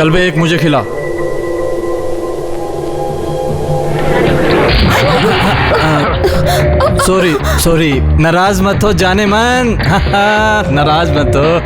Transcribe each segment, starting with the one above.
चल बे, एक मुझे खिला। सॉरी सॉरी, नाराज मत हो जाने मन। नाराज मत हो।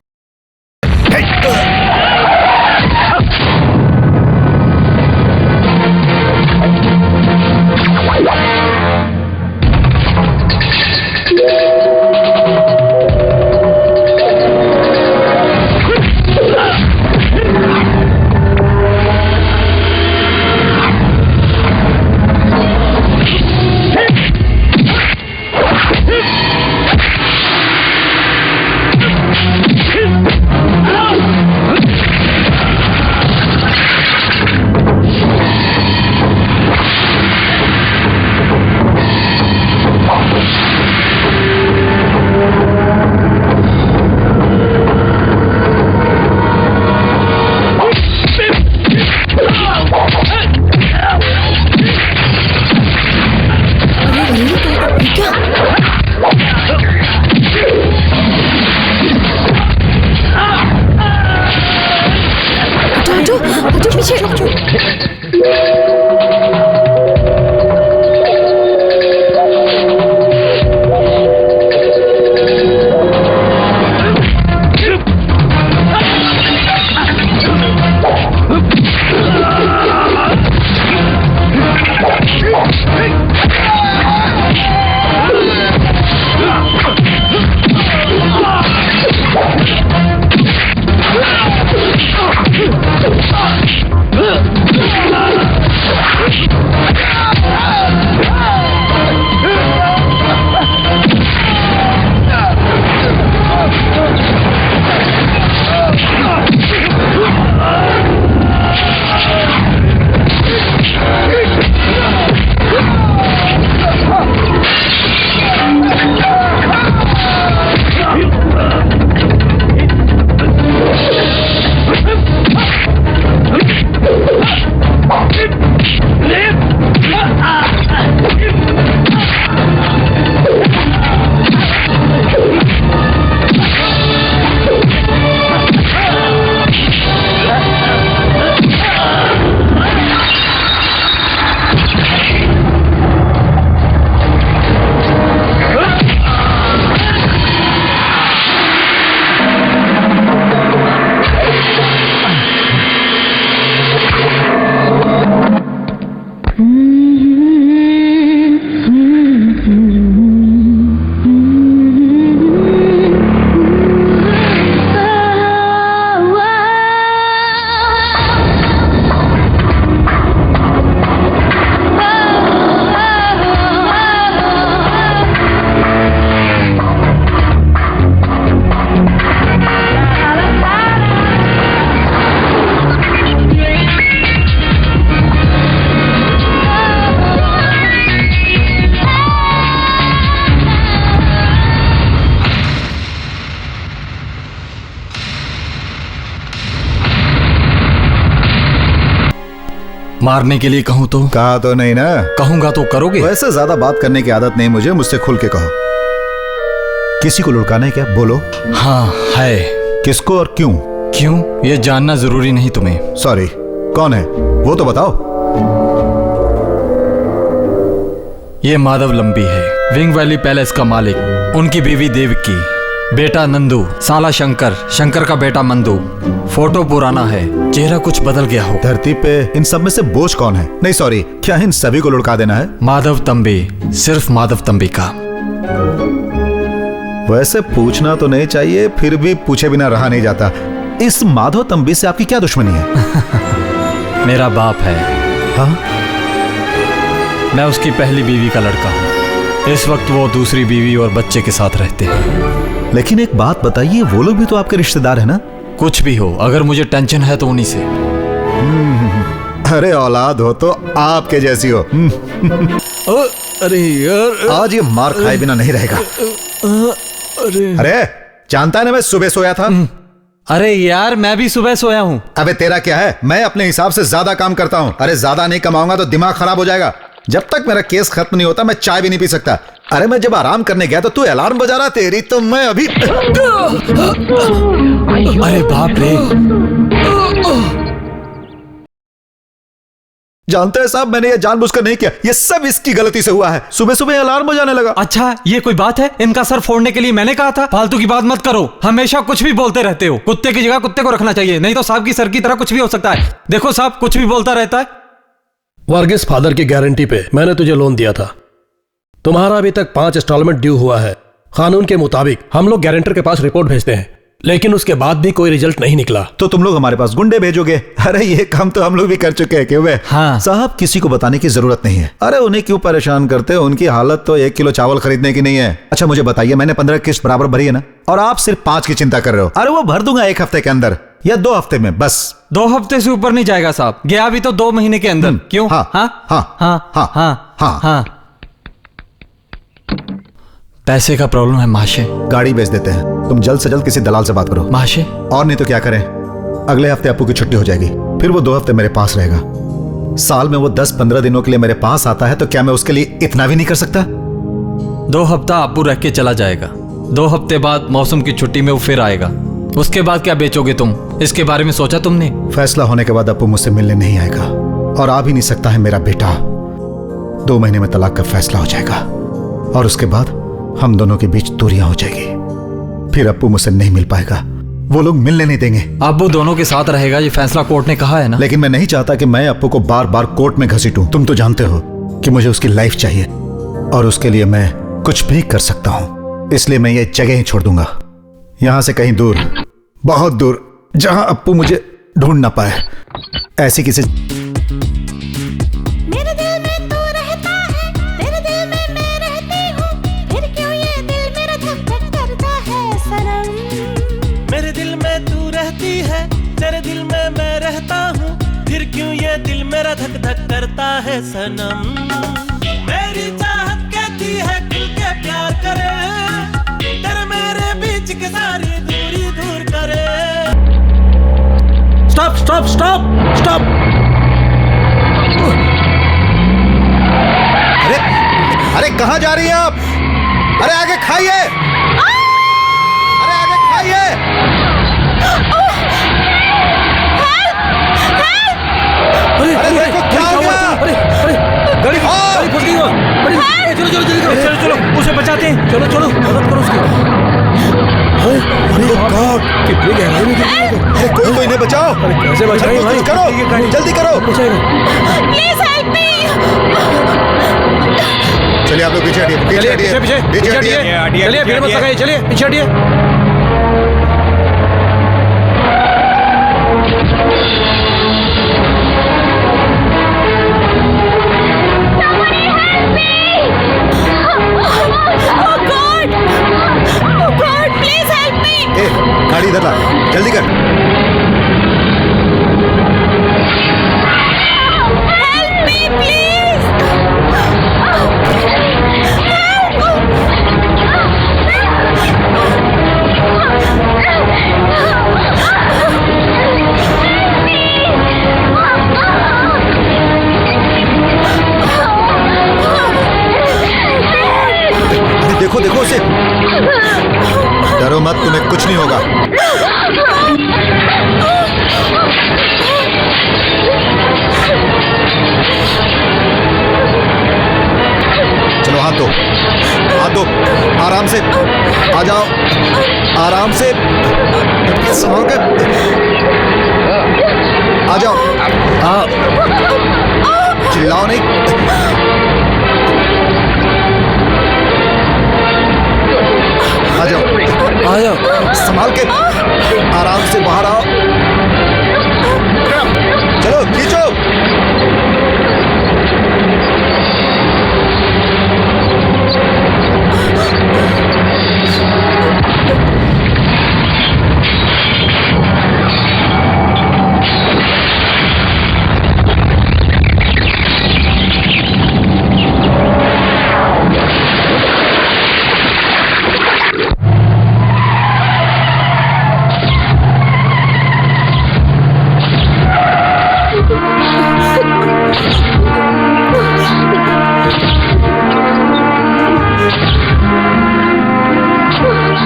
मारने के लिए कहूँ तो? कहा तो नहीं ना। कहूंगा तो करोगे? वैसे ज्यादा बात करने की आदत नहीं मुझे, मुझसे खुल के कहो। किसी को लुढ़काना है क्या? बोलो। हाँ है। किसको और क्यों? क्यों ये जानना जरूरी नहीं तुम्हें। सॉरी, कौन है वो तो बताओ। ये माधव लंबी है, विंग वैली पैलेस का मालिक। उनकी बीवी देवकी, बेटा नंदू, साला शंकर, शंकर का बेटा मंदू। फोटो पुराना है, चेहरा कुछ बदल गया हो। धरती पे इन सब में से बोझ कौन है? नहीं सॉरी, क्या इन सभी को लुढ़का देना है? माधव तंबी, सिर्फ माधव तंबी का। वैसे पूछना तो नहीं चाहिए, फिर भी पूछे बिना रहा नहीं जाता। इस माधव तंबी से आपकी क्या दुश्मनी है? मेरा बाप है। हाँ? मैं उसकी पहली बीवी का लड़का हूँ। इस वक्त वो दूसरी बीवी और बच्चे के साथ रहते हैं। लेकिन एक बात बताइए, वो लोग भी तो आपके रिश्तेदार है ना? कुछ भी हो, अगर मुझे टेंशन है तो उन्हीं से। अरे औलाद हो तो आपके जैसी हो। अरे यार, आज ये मार खाए बिना नहीं रहेगा। अरे जानता है ना मैं सुबह सोया था। अरे यार मैं भी सुबह सोया हूँ। अबे तेरा क्या है, मैं अपने हिसाब से ज्यादा काम करता हूँ। अरे ज्यादा नहीं कमाऊंगा तो दिमाग खराब हो जाएगा। जब तक मेरा केस खत्म नहीं होता मैं चाय भी नहीं पी सकता। अरे मैं जब आराम करने गया तो तू अलार्म बजा रहा, तेरी तो मैं अभी। अरे बाप रे, जानते हैं साहब, मैंने ये जानबूझकर नहीं किया, ये सब इसकी गलती से हुआ है। सुबह सुबह अलार्म बजाने लगा। अच्छा, ये कोई बात है? इनका सर फोड़ने के लिए मैंने कहा था। फालतू की बात मत करो, हमेशा कुछ भी बोलते रहते हो। कुत्ते की जगह कुत्ते को रखना चाहिए, नहीं तो साहब की सर की तरह कुछ भी हो सकता है। देखो साहब, कुछ भी बोलता रहता है। वर्गीस, फादर की गारंटी पे मैंने तुझे लोन दिया था। तुम्हारा अभी तक 5 इंस्टॉलमेंट ड्यू हुआ है। कानून के मुताबिक हम लोग गारंटर के पास रिपोर्ट भेजते हैं, लेकिन उसके बाद भी कोई रिजल्ट नहीं निकला। तो तुम लोग हमारे पास गुंडे भेजोगे? अरे ये काम तो हम लोग भी कर चुके हैं। क्यों? हाँ साहब, किसी को बताने की जरूरत नहीं है। अरे उन्हें क्यों परेशान करते हो? उनकी हालत तो 1 किलो चावल खरीदने की नहीं है। अच्छा मुझे बताइए, मैंने 15 किस्त बराबर भरी है ना, और आप सिर्फ 5 की चिंता कर रहे हो। अरे वो भर दूंगा 1 हफ्ते के अंदर या 2 हफ्ते में, बस। 2 हफ्ते से ऊपर नहीं जाएगा साहब, गया भी तो 2 महीने के अंदर। क्यों? हाँ हाँ हाँ हाँ हाँ हाँ हाँ हाँ। पैसे का प्रॉब्लम है माशे। गाड़ी बेच देते हैं, तुम जल्द से जल्द किसी दलाल से बात करो। माशे, और नहीं तो क्या करें, अगले हफ्ते अप्पू की छुट्टी हो जाएगी, फिर वो 2 हफ्ते मेरे पास रहेगा। साल में वो 10-15 दिनों के लिए मेरे पास आता है, तो क्या मैं उसके लिए इतना भी नहीं कर सकता? 2 हफ्ता अप्पू रह के चला जाएगा। 2 हफ्ते बाद मौसम की छुट्टी में वो फिर आएगा। उसके बाद क्या बेचोगे तुम? इसके बारे में सोचा तुमने? फैसला होने के बाद अप्पू मुझसे मिलने नहीं आएगा, और आ भी नहीं सकता है मेरा बेटा। 2 महीने में तलाक का फैसला हो जाएगा, और उसके बाद हम दोनों के बीच दूरियां हो जाएगी। फिर अप्पू मुझसे नहीं मिल पाएगा, वो लोग मिलने नहीं देंगे। अप्पू दोनों के साथ रहेगा, ये फैसला कोर्ट ने कहा है ना। लेकिन मैं नहीं चाहता कि मैं अप्पू को बार बार कोर्ट में घसीटूं। तुम तो जानते हो कि मुझे उसकी लाइफ चाहिए, और उसके लिए मैं कुछ भी कर सकता हूं। इसलिए मैं ये जगह ही छोड़ दूंगा, यहां से कहीं दूर, बहुत दूर, जहां अप्पू मुझे ढूंढ ना पाए। ऐसी किसी मेरा धक धक करता है सनम। मेरी चाहत कहती है खुल के प्यार करे, तेरे मेरे बीच की सारी दूरी दूर करे। Stop stop stop stop! अरे अरे कहां जा रही हैं आप? अरे आगे खाइए, अरे आगे खाइए। अरे देखो क्या हो गया? अरे गाड़ी फंस गई। अरे चलो चलो जल्दी करो, चलो चलो उसे बचाते हैं। चलो चलो मदद करो उसकी। अरे गॉड, कितनी गहराई में गिर गई है। अरे कोई तो इन्हें बचाओ। अरे कैसे बचाएं भाई? करो, जल्दी करो। Please help me. चलिए आप लोग पीछे हटिए, पीछे हटिए, पीछे हटिए। चलिए फिर मत लगाइए, चलिए पीछे हटिए। गाड़ी इधर ला, जल्दी कर। Help me please. अरे देखो देखो उसे, डरो मत, तुम्हें कुछ नहीं होगा। चलो हाथ दो, हाथ दो, आराम से आ जाओ, आराम से संभाल कर आ जाओ। चिल्लाओ नहीं। आ जाओ, संभाल के, आराम से बाहर आओ। चलो खींचो।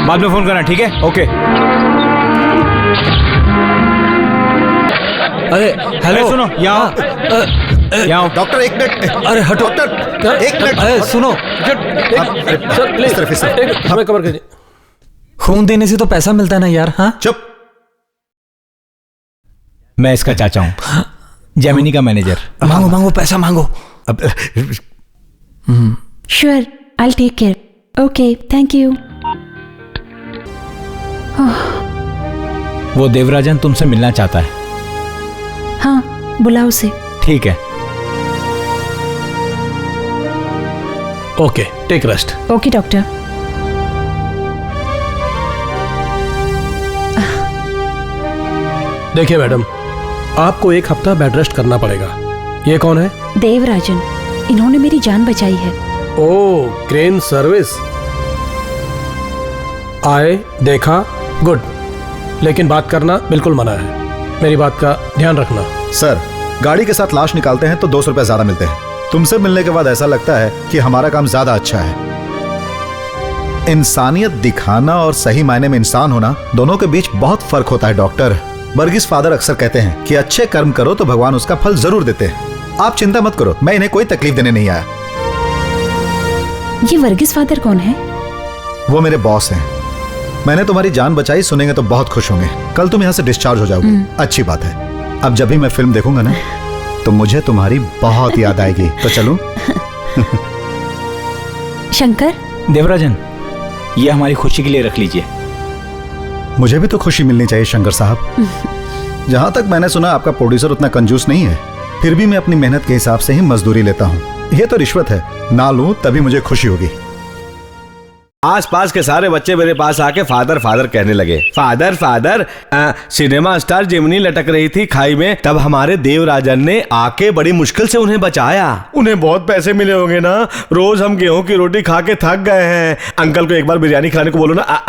बाद में फोन करना, ठीक है? ओके। अरे हेलो, सुनो यहाँ। यहाँ डॉक्टर एक मिनट। अरे हटो। डॉक्टर एक मिनट। अरे सुनो, सर प्लीज इस तरफ, इस तरफ। हमें कवर कीजिए। खून देने से तो पैसा मिलता है ना यार। हाँ चुप। मैं इसका चाचा हूँ, जेमिनी का मैनेजर। मांगो मांगो, पैसा मांगो। Sure, I'll take care. Okay, thank you. वो देवराजन तुमसे मिलना चाहता है। हाँ, बुलाओ उसे। ठीक है। Okay, take rest. Okay doctor. देखिए मैडम, आपको एक हफ्ता बेड रेस्ट करना पड़ेगा। ये कौन है? देवराजन, इन्होंने मेरी जान बचाई है। ओह, क्रेन सर्विस। आए, देखा, गुड। लेकिन बात करना बिल्कुल मना है। मेरी बात का ध्यान रखना। सर, गाड़ी के साथ लाश निकालते हैं तो 200 रुपए ज्यादा मिलते हैं। तुमसे मिलने के बाद ऐसा लगता है कि हमारा काम ज्यादा अच्छा है। इंसानियत दिखाना और सही मायने में इंसान होना, दोनों के बीच बहुत फर्क होता है डॉक्टर। बर्गिस फादर अक्सर कहते हैं कि अच्छे कर्म करो तो भगवान उसका फल जरूर देते हैं। आप चिंता मत करो, मैं इन्हें कोई तकलीफ देने नहीं आया। ये वर्गीस फादर कौन है? वो मेरे बॉस हैं। मैंने तुम्हारी जान बचाई, सुनेंगे तो बहुत खुश होंगे। कल तुम यहाँ से डिस्चार्ज हो जाओगे। अच्छी बात है। अब जब भी मैं फिल्म देखूंगा ना, तो मुझे तुम्हारी बहुत याद आएगी। तो चलूं? शंकर, देवराजन, ये हमारी खुशी के लिए रख लीजिए। मुझे भी तो खुशी मिलनी चाहिए शंकर साहब। जहां तक मैंने सुना आपका प्रोड्यूसर उतना कंजूस नहीं है, फिर भी मैं अपनी मेहनत के हिसाब से ही मजदूरी लेता हूँ। ये तो रिश्वत है, ना लूं तभी मुझे खुशी होगी। आसपास के सारे बच्चे मेरे पास आके फादर फादर कहने लगे। Father father. Cinema star Gemini लटक रही थी खाई में, तब हमारे देवराजन ने आके बड़ी मुश्किल से उन्हें बचाया। उन्हें बहुत पैसे मिले होंगे ना, रोज हम गेहूं की रोटी खा के थक गए हैं। अंकल को एक बार बिरयानी खिलाने को बोलो ना।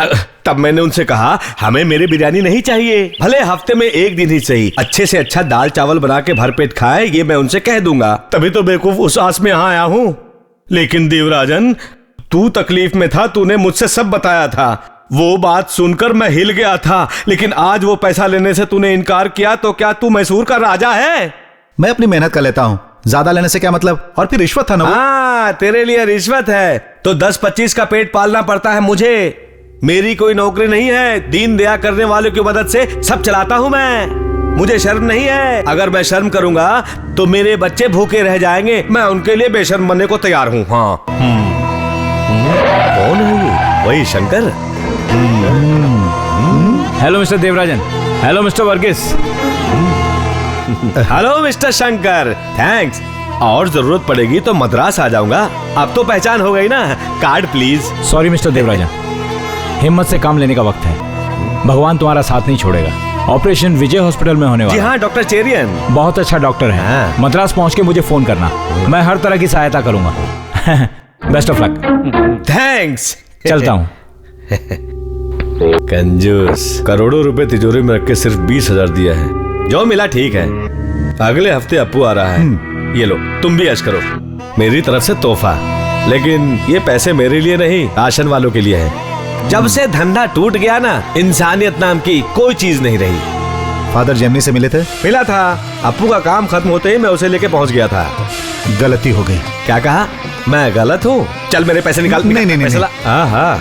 तब मैंने उनसे कहा, हमें मेरी बिरयानी नहीं चाहिए, भले हफ्ते में एक दिन ही सही, अच्छे से अच्छा दाल चावल बना के भरपेट खाए, ये मैं उनसे कह दूंगा। तभी तो बेवकूफ उस आस में यहाँ आया हूँ। लेकिन देवराजन, तू तकलीफ में था, तूने मुझसे सब बताया था। वो बात सुनकर मैं हिल गया था, लेकिन आज वो पैसा लेने से तूने इनकार किया, तो क्या तू मैसूर का राजा है? मैं अपनी मेहनत कर लेता हूँ, ज्यादा लेने से क्या मतलब? और फिर रिश्वत था ना वो। हाँ, तेरे लिए रिश्वत है तो 10-25 का पेट पालना पड़ता है मुझे। मेरी कोई नौकरी नहीं है, दीन दया करने वालों की मदद से सब चलाता हूँ मैं। मुझे शर्म नहीं है। अगर मैं शर्म करूंगा तो मेरे बच्चे भूखे रह जाएंगे। मैं उनके लिए बेशर्म बनने को तैयार हूँ। हाँ। कौन है ये? वही Shankar. Hello mister Devarajan. Hello mister Varghese. Hello mister Shankar, thanks. और जरूरत पड़ेगी तो मद्रास आ जाऊंगा। अब तो पहचान हो गई ना। Card please. Sorry mister Devarajan, हिम्मत से काम लेने का वक्त है। भगवान तुम्हारा साथ नहीं छोड़ेगा। ऑपरेशन विजय हॉस्पिटल में होने वाला। जी हाँ, डॉक्टर चेरियन बहुत अच्छा डॉक्टर है। हाँ। मद्रास पहुंच के मुझे फोन करना, मैं हर तरह की सहायता करूंगा। Best of luck. थैंक्स। चलता हूँ। कंजूस, करोड़ों रुपए तिजोरी में रख के सिर्फ 20,000 दिया है। जो मिला ठीक है। अगले हफ्ते अप्पू आ रहा है। ये लो, तुम भी ऐश करो, मेरी तरफ से तोहफा। लेकिन ये पैसे मेरे लिए नहीं, राशन वालों के लिए है। जब से धंधा टूट गया ना, इंसानियत नाम की कोई चीज नहीं रही। फादर जेमिनी से मिले थे? मिला था। अप्पू का काम खत्म होते ही मैं उसे लेके पहुंच गया था। गलती हो गई। क्या कहा? मैं गलत हूँ? चल मेरे पैसे निकाल। नहीं। हाँ,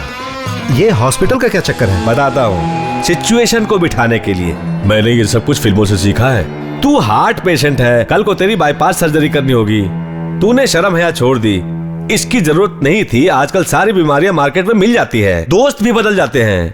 ये हॉस्पिटल का क्या चक्कर है? बताता हूँ। सिचुएशन को बिठाने के लिए। मैंने ये सब कुछ फिल्मों से सीखा है। तू हार्ट पेशेंट है, कल को तेरी बाईपास सर्जरी करनी होगी। तूने शर्म हया छोड़ दी। इसकी जरूरत नहीं थी। आजकल सारी बीमारियां मार्केट में मिल जाती है, दोस्त भी बदल जाते हैं।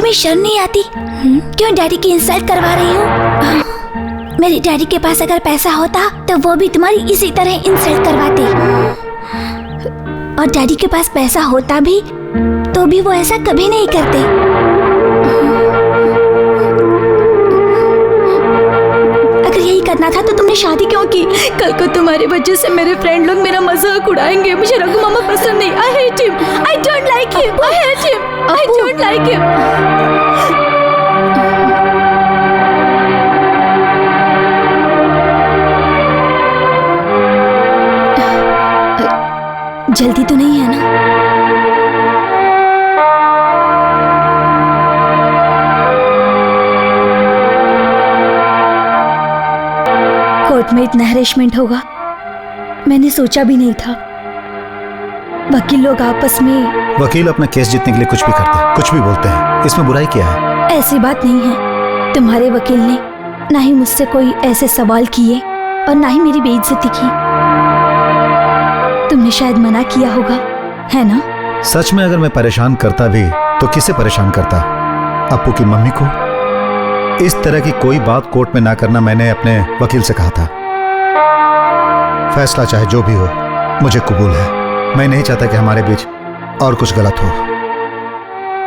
तुम्हें शर्म नहीं आती? क्यों डैडी की इंसल्ट करवा रही हो? मेरे डैडी के पास अगर पैसा होता तो वो भी तुम्हारी इसी तरह इंसल्ट करवाते। और डैडी के पास पैसा होता भी तो भी वो ऐसा कभी नहीं करते। अगर यही करना था तो तुमने शादी क्यों की? कल को तुम्हारी वजह से मेरे फ्रेंड लोग मेरा मजाक उड़ाएंगे। मुझे रघु मामा पसंद नहीं। I hate him, I don't like him, I hate him, I don't like him. जल्दी तो नहीं है ना? कोर्ट में इतना हैरेसमेंट होगा मैंने सोचा भी नहीं था। वकील लोग आपस में वकील अपना केस जीतने के लिए कुछ भी करते हैं, कुछ भी बोलते हैं। इसमें बुराई क्या है? ऐसी बात नहीं है। तुम्हारे वकील ने ना ही मुझसे कोई ऐसे सवाल किए और ना ही मेरी बेइज्जती की। तुमने शायद मना किया होगा, है ना? सच में अगर मैं परेशान करता भी तो किसे परेशान करता? अप्पू की मम्मी को? इस तरह की कोई बात कोर्ट में ना करना मैंने अपने वकील से कहा था। फैसला चाहे जो भी हो मुझे कबूल है। मैं नहीं चाहता कि हमारे बीच और कुछ गलत हो।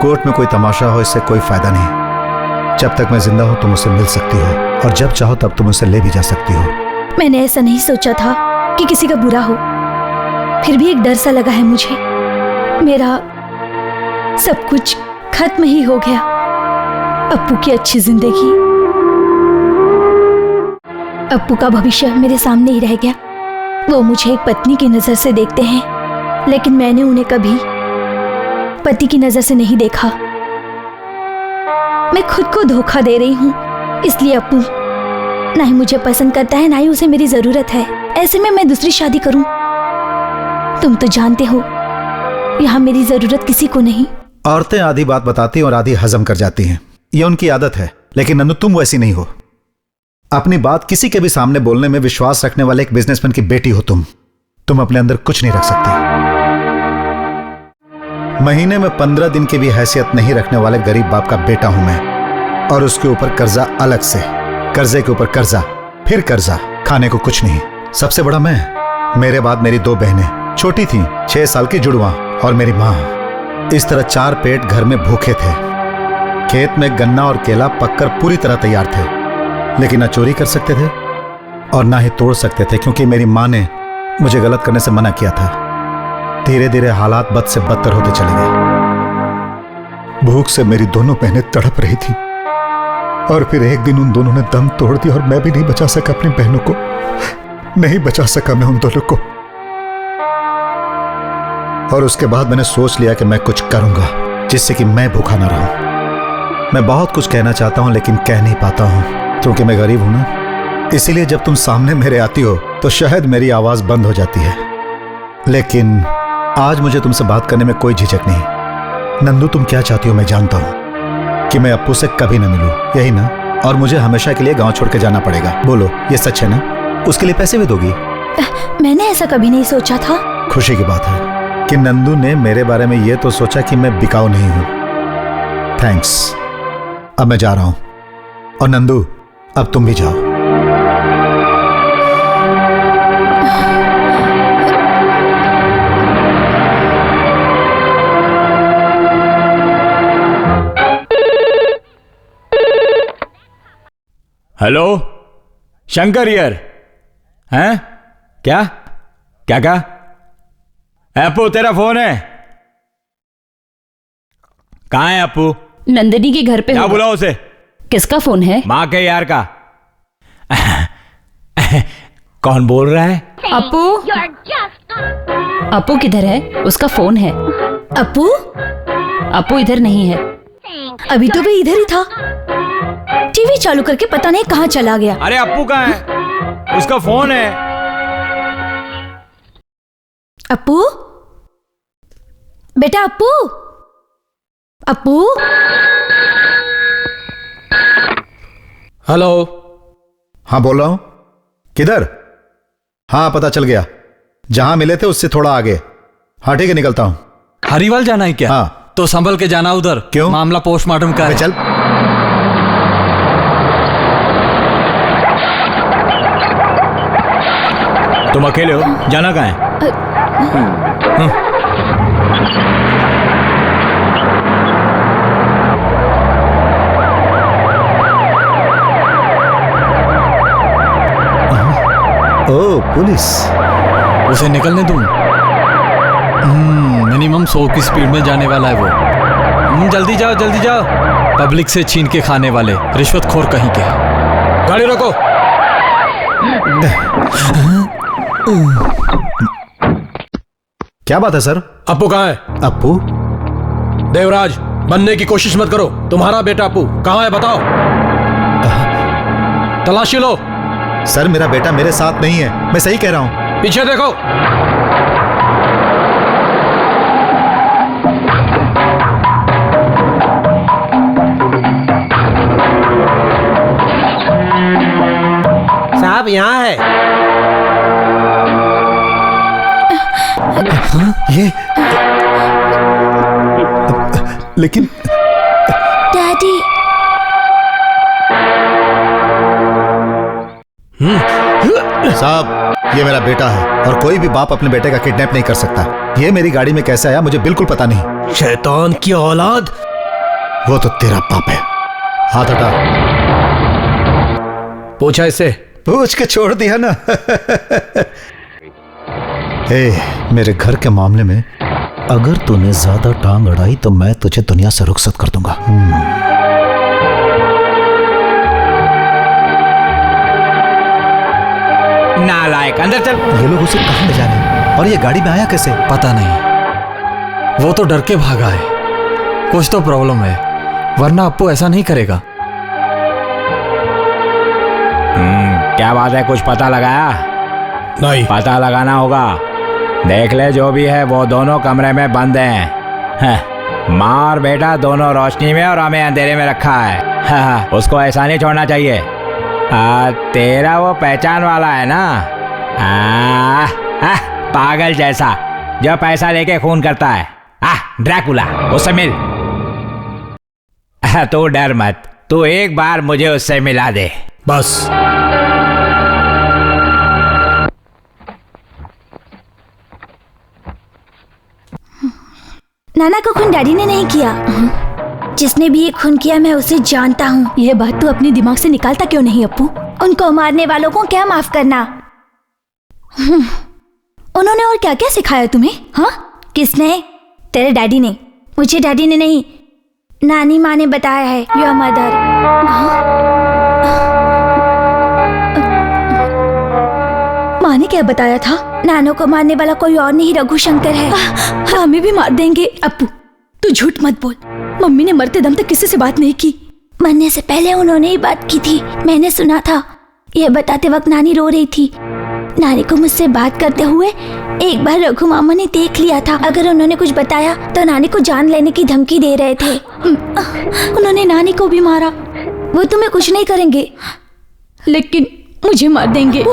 कोर्ट में कोई तमाशा हो इससे कोई फायदा नहीं। जब तक मैं जिंदा हूं तुम मुझसे मिल सकती हो और जब चाहो तब तुम मुझसे ले भी जा सकती हो। मैंने ऐसा नहीं सोचा था कि किसी का बुरा हो, फिर भी एक डर सा लगा है मुझे। मेरा सब कुछ खत्म ही हो गया। अप्पू की अच्छी जिंदगी, अप्पू का भविष्य मेरे सामने ही रह गया। वो मुझे एक पत्नी की नजर से देखते हैं, लेकिन मैंने उन्हें कभी पति की नजर से नहीं देखा। मैं खुद को धोखा दे रही हूँ। इसलिए अप्पू ना ही मुझे पसंद करता है, ना ही उसे मेरी जरूरत है। ऐसे में मैं दूसरी शादी करूं? तुम तो जानते हो यहाँ मेरी जरूरत किसी को नहीं। औरतें आधी बात बताती और आधी हजम कर जाती हैं, यह उनकी आदत है। लेकिन नन्नू तुम वैसी नहीं हो। अपनी बात किसी के भी सामने बोलने में विश्वास रखने वाले एक बिजनेसमैन की बेटी हो तुम अपने अंदर कुछ नहीं रख सकती। महीने में 15 दिन की भी हैसियत नहीं रखने वाले गरीब बाप का बेटा हूं मैं, और उसके ऊपर कर्जा अलग से, कर्जे के ऊपर कर्जा, फिर कर्जा, खाने को कुछ नहीं। सबसे बड़ा मैं, मेरे बाद मेरी 2 बहनें छोटी थी, 6 साल की जुड़वा, और मेरी मां। इस तरह 4 पेट घर में भूखे थे। खेत में गन्ना और केला पककर पूरी तरह तैयार थे, लेकिन ना चोरी कर सकते थे और ना ही तोड़ सकते थे, क्योंकि मेरी मां ने मुझे गलत करने से मना किया था। धीरे धीरे हालात बद से बदतर होते चले गए। भूख से मेरी दोनों बहनें तड़प रही थी, और फिर एक दिन उन दोनों ने दम तोड़ दिया और मैं भी नहीं बचा सका अपनी बहनों को। नहीं बचा सका मैं उन दोनों को। और उसके बाद मैंने सोच लिया कि मैं कुछ करूंगा जिससे कि मैं भूखा ना रहूं। मैं बहुत कुछ कहना चाहता हूं लेकिन कह नहीं पाता हूं, क्योंकि मैं गरीब हूं ना। इसीलिए जब तुम सामने मेरे आती हो तो शायद मेरी आवाज बंद हो जाती है। लेकिन आज मुझे तुमसे बात करने में कोई झिझक नहीं। नंदू तुम क्या चाहती हो मैं जानता हूं, कि मैं अप्पू से कभी ना मिलूं, यही ना? और मुझे हमेशा के लिए गांव छोड़ के जाना पड़ेगा। बोलो ये सच है ना? उसके लिए पैसे भी दोगी? मैंने ऐसा कभी नहीं सोचा था। खुशी की बात है कि नंदू ने मेरे बारे में यह तो सोचा कि मैं बिकाऊ नहीं हूं। थैंक्स। अब मैं जा रहा हूं, और नंदू अब तुम भी जाओ। Hello, Shankar here. हैं? क्या क्या कहा? अप्पू तेरा फोन है? कहाँ है अप्पू? नंदिनी के घर पे क्या होगा। बुलाओ उसे? किसका फोन है? माँ के यार का। कौन बोल रहा है? अप्पू? अप्पू किधर है? उसका फोन है। अप्पू? अप्पू इधर नहीं है। अभी तो भी इधर ही था। टीवी चालू करके पता नहीं कहाँ चला गया। अरे अप्पू कहाँ है? उसका फोन है। अप्पू? बेटा अप्पू? अप्पू? हेलो। हाँ बोल रहा हूं। किधर? हाँ पता चल गया, जहां मिले थे उससे थोड़ा आगे। हाँ ठीक है, निकलता हूं। हरिवाल जाना है क्या? हाँ। तो संभल के जाना उधर। क्यों? मामला पोस्टमार्टम का अबे है। चल। तुम अकेले हो, जाना कहाँ है? ओ पुलिस। उसे निकलने दूं? मिनिमम 100 की स्पीड में जाने वाला है वो। जल्दी जाओ जल्दी जाओ। पब्लिक से छीन के खाने वाले रिश्वतखोर कहीं के। गाड़ी रोको। क्या बात है सर? अप्पू कहाँ है? अप्पू? देवराज, बनने की कोशिश मत करो। तुम्हारा बेटा अप्पू कहाँ है बताओ। तलाशी लो। सर मेरा बेटा मेरे साथ नहीं है, मैं सही कह रहा हूं। पीछे देखो। साहब यहाँ है। ये लेकिन डैडी। साहब ये मेरा बेटा है और कोई भी बाप अपने बेटे का किडनैप नहीं कर सकता। ये मेरी गाड़ी में कैसे आया मुझे बिल्कुल पता नहीं। शैतान की औलाद। वो तो तेरा बाप है। हाथ हटा। पूछा इससे? पूछ के छोड़ दिया ना। मेरे घर के मामले में अगर तूने ज्यादा टांग अड़ाई तो मैं तुझे दुनिया से रुखसत कर दूंगा। नालायक, अंदर चल। ये लोग उसे कहाँ ले जा रहे हैं और ये गाड़ी में आया कैसे? पता नहीं, वो तो डर के भागा है। कुछ तो प्रॉब्लम है, वरना अप्पू ऐसा नहीं करेगा। क्या बात है, कुछ पता लगाया? नहीं। पता लगाना होगा। देख ले, जो भी है वो दोनों कमरे में बंद हैं। माँ और बेटा दोनों रोशनी में और हमें अंधेरे में रखा है। उसको ऐसा नहीं छोड़ना चाहिए। तेरा वो पहचान वाला है ना, पागल जैसा जो पैसा लेके खून करता है। ड्रैकुला, उससे मिल। तू डर मत, तू एक बार मुझे उससे मिला दे बस। नाना का खून डैडी ने नहीं किया। जिसने भी ये खून किया मैं उसे जानता हूँ। यह बात तू अपने दिमाग से निकालता क्यों नहीं अप्पू? उनको मारने वालों को क्या माफ करना। उन्होंने और क्या क्या सिखाया तुम्हें? हाँ, किसने? तेरे डैडी ने। मुझे डैडी ने नहीं, नानी माँ ने बताया है। Your mother. माँ ने क्या बताया था? नानो को मारने वाला कोई और नहीं, रघुशंकर है। हमें भी मार देंगे। अप्पू तू झूठ मत बोल। मम्मी ने मरते दम तक किसी से बात नहीं की। मरने से पहले उन्होंने ही बात की थी, मैंने सुना था। यह बताते वक्त नानी रो रही थी। नानी को मुझसे बात करते हुए एक बार रघु मामा ने देख लिया था। अगर उन्होंने कुछ बताया तो नानी को जान लेने की धमकी दे रहे थे। उन्होंने नानी को भी मारा। वो तुम्हें कुछ नहीं करेंगे, लेकिन मुझे मार देंगे।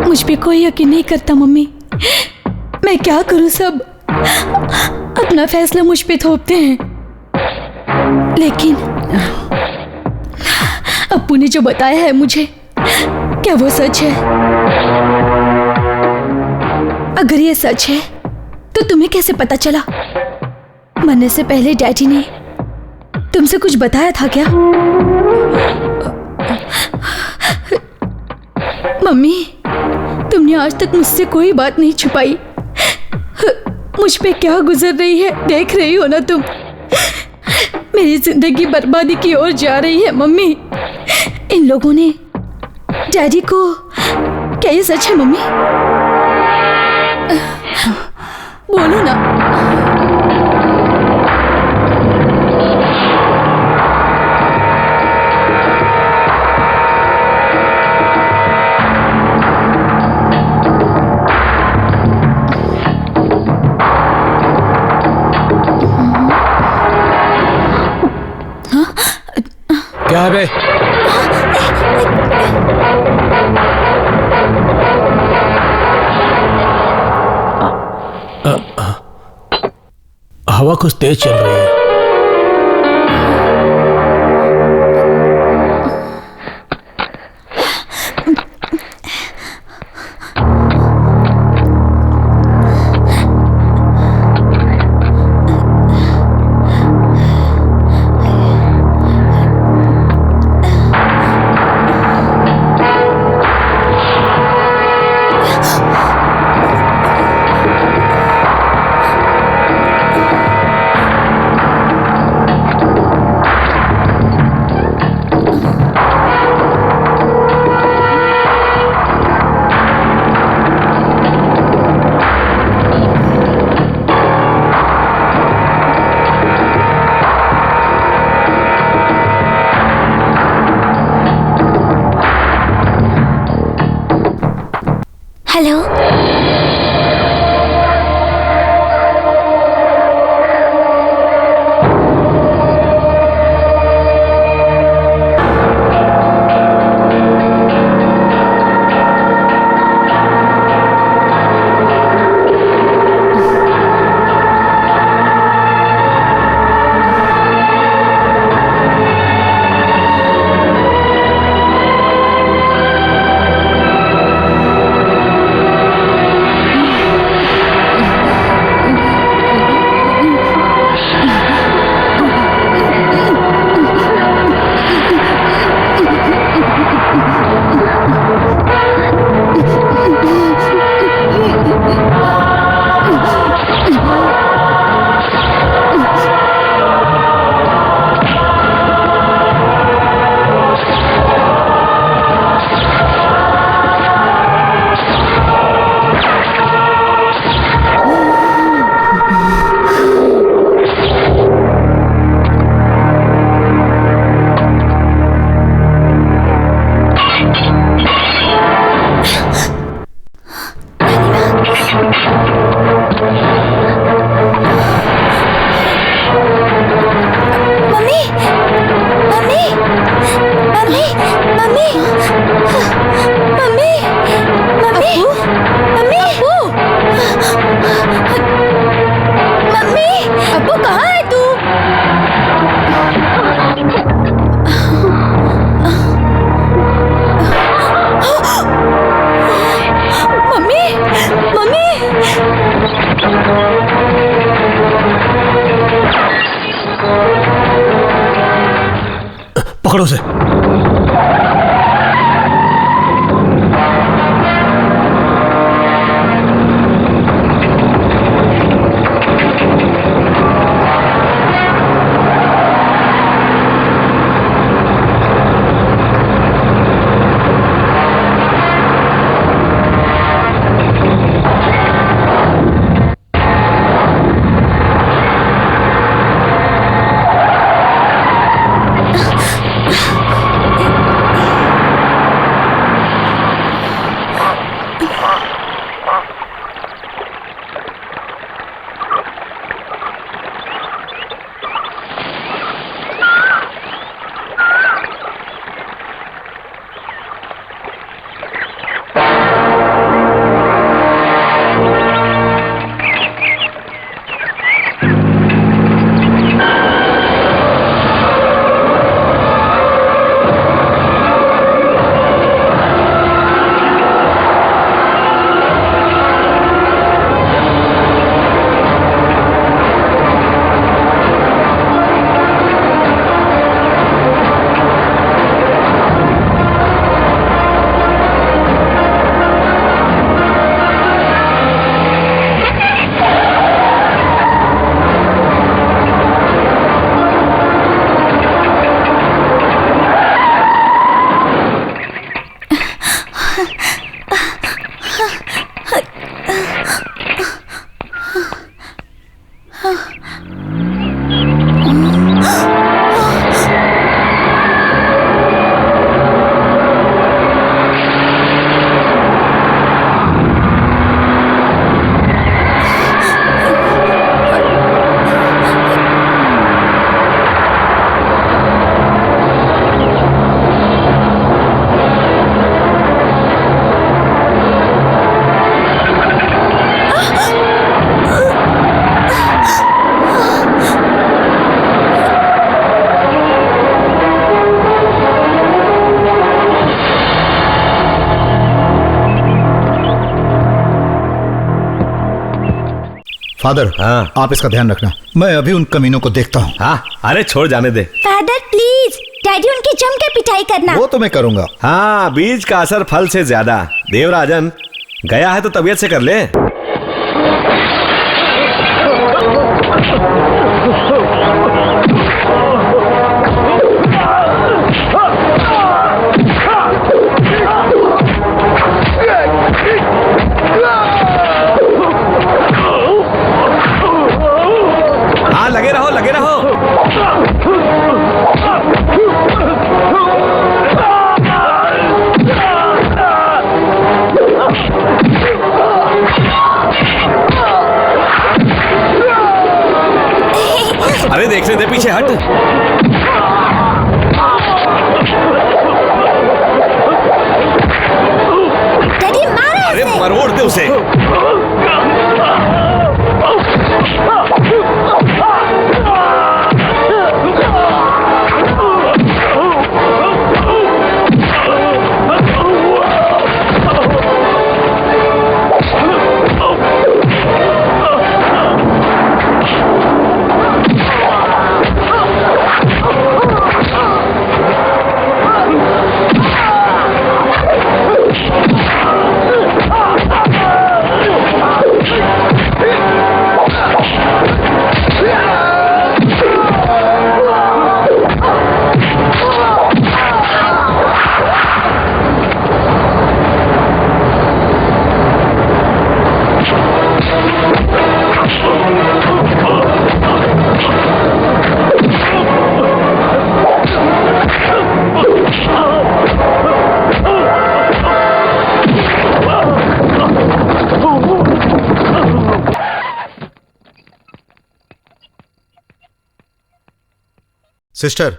मुझ पे कोई यकीन नहीं करता मम्मी। मैं क्या करूं? सब अपना फैसला मुझ पे थोपते हैं। लेकिन अप्पू ने जो बताया है मुझे, क्या वो सच है? अगर ये सच है तो तुम्हें कैसे पता चला? मरने से पहले डैडी ने तुमसे कुछ बताया था क्या? मम्मी, तुमने आज तक मुझसे कोई बात नहीं छुपाई। मुझ पे क्या गुजर रही है देख रही हो ना तुम। मेरी जिंदगी बर्बादी की ओर जा रही है मम्मी। इन लोगों ने डैडी को, क्या ये सच है मम्मी? बोलो ना। क्या है बे? हवा कुछ तेज चल रही है। हेलो, पकड़ो उसे। फादर, हाँ। आप इसका ध्यान रखना, मैं अभी उन कमीनों को देखता हूँ। हाँ, अरे छोड़ जाने दे। फादर प्लीज, डैडी उनकी जम के पिटाई करना। वो तो मैं करूंगा। हाँ, बीज का असर फल से ज्यादा। देवराजन गया है तो तबीयत से कर ले। हाँ, लगे रहो, लगे रहो। अरे देखने दे, पीछे हट। डैडी मारो अरे इसे। मरोड़ दे उसे। सिस्टर,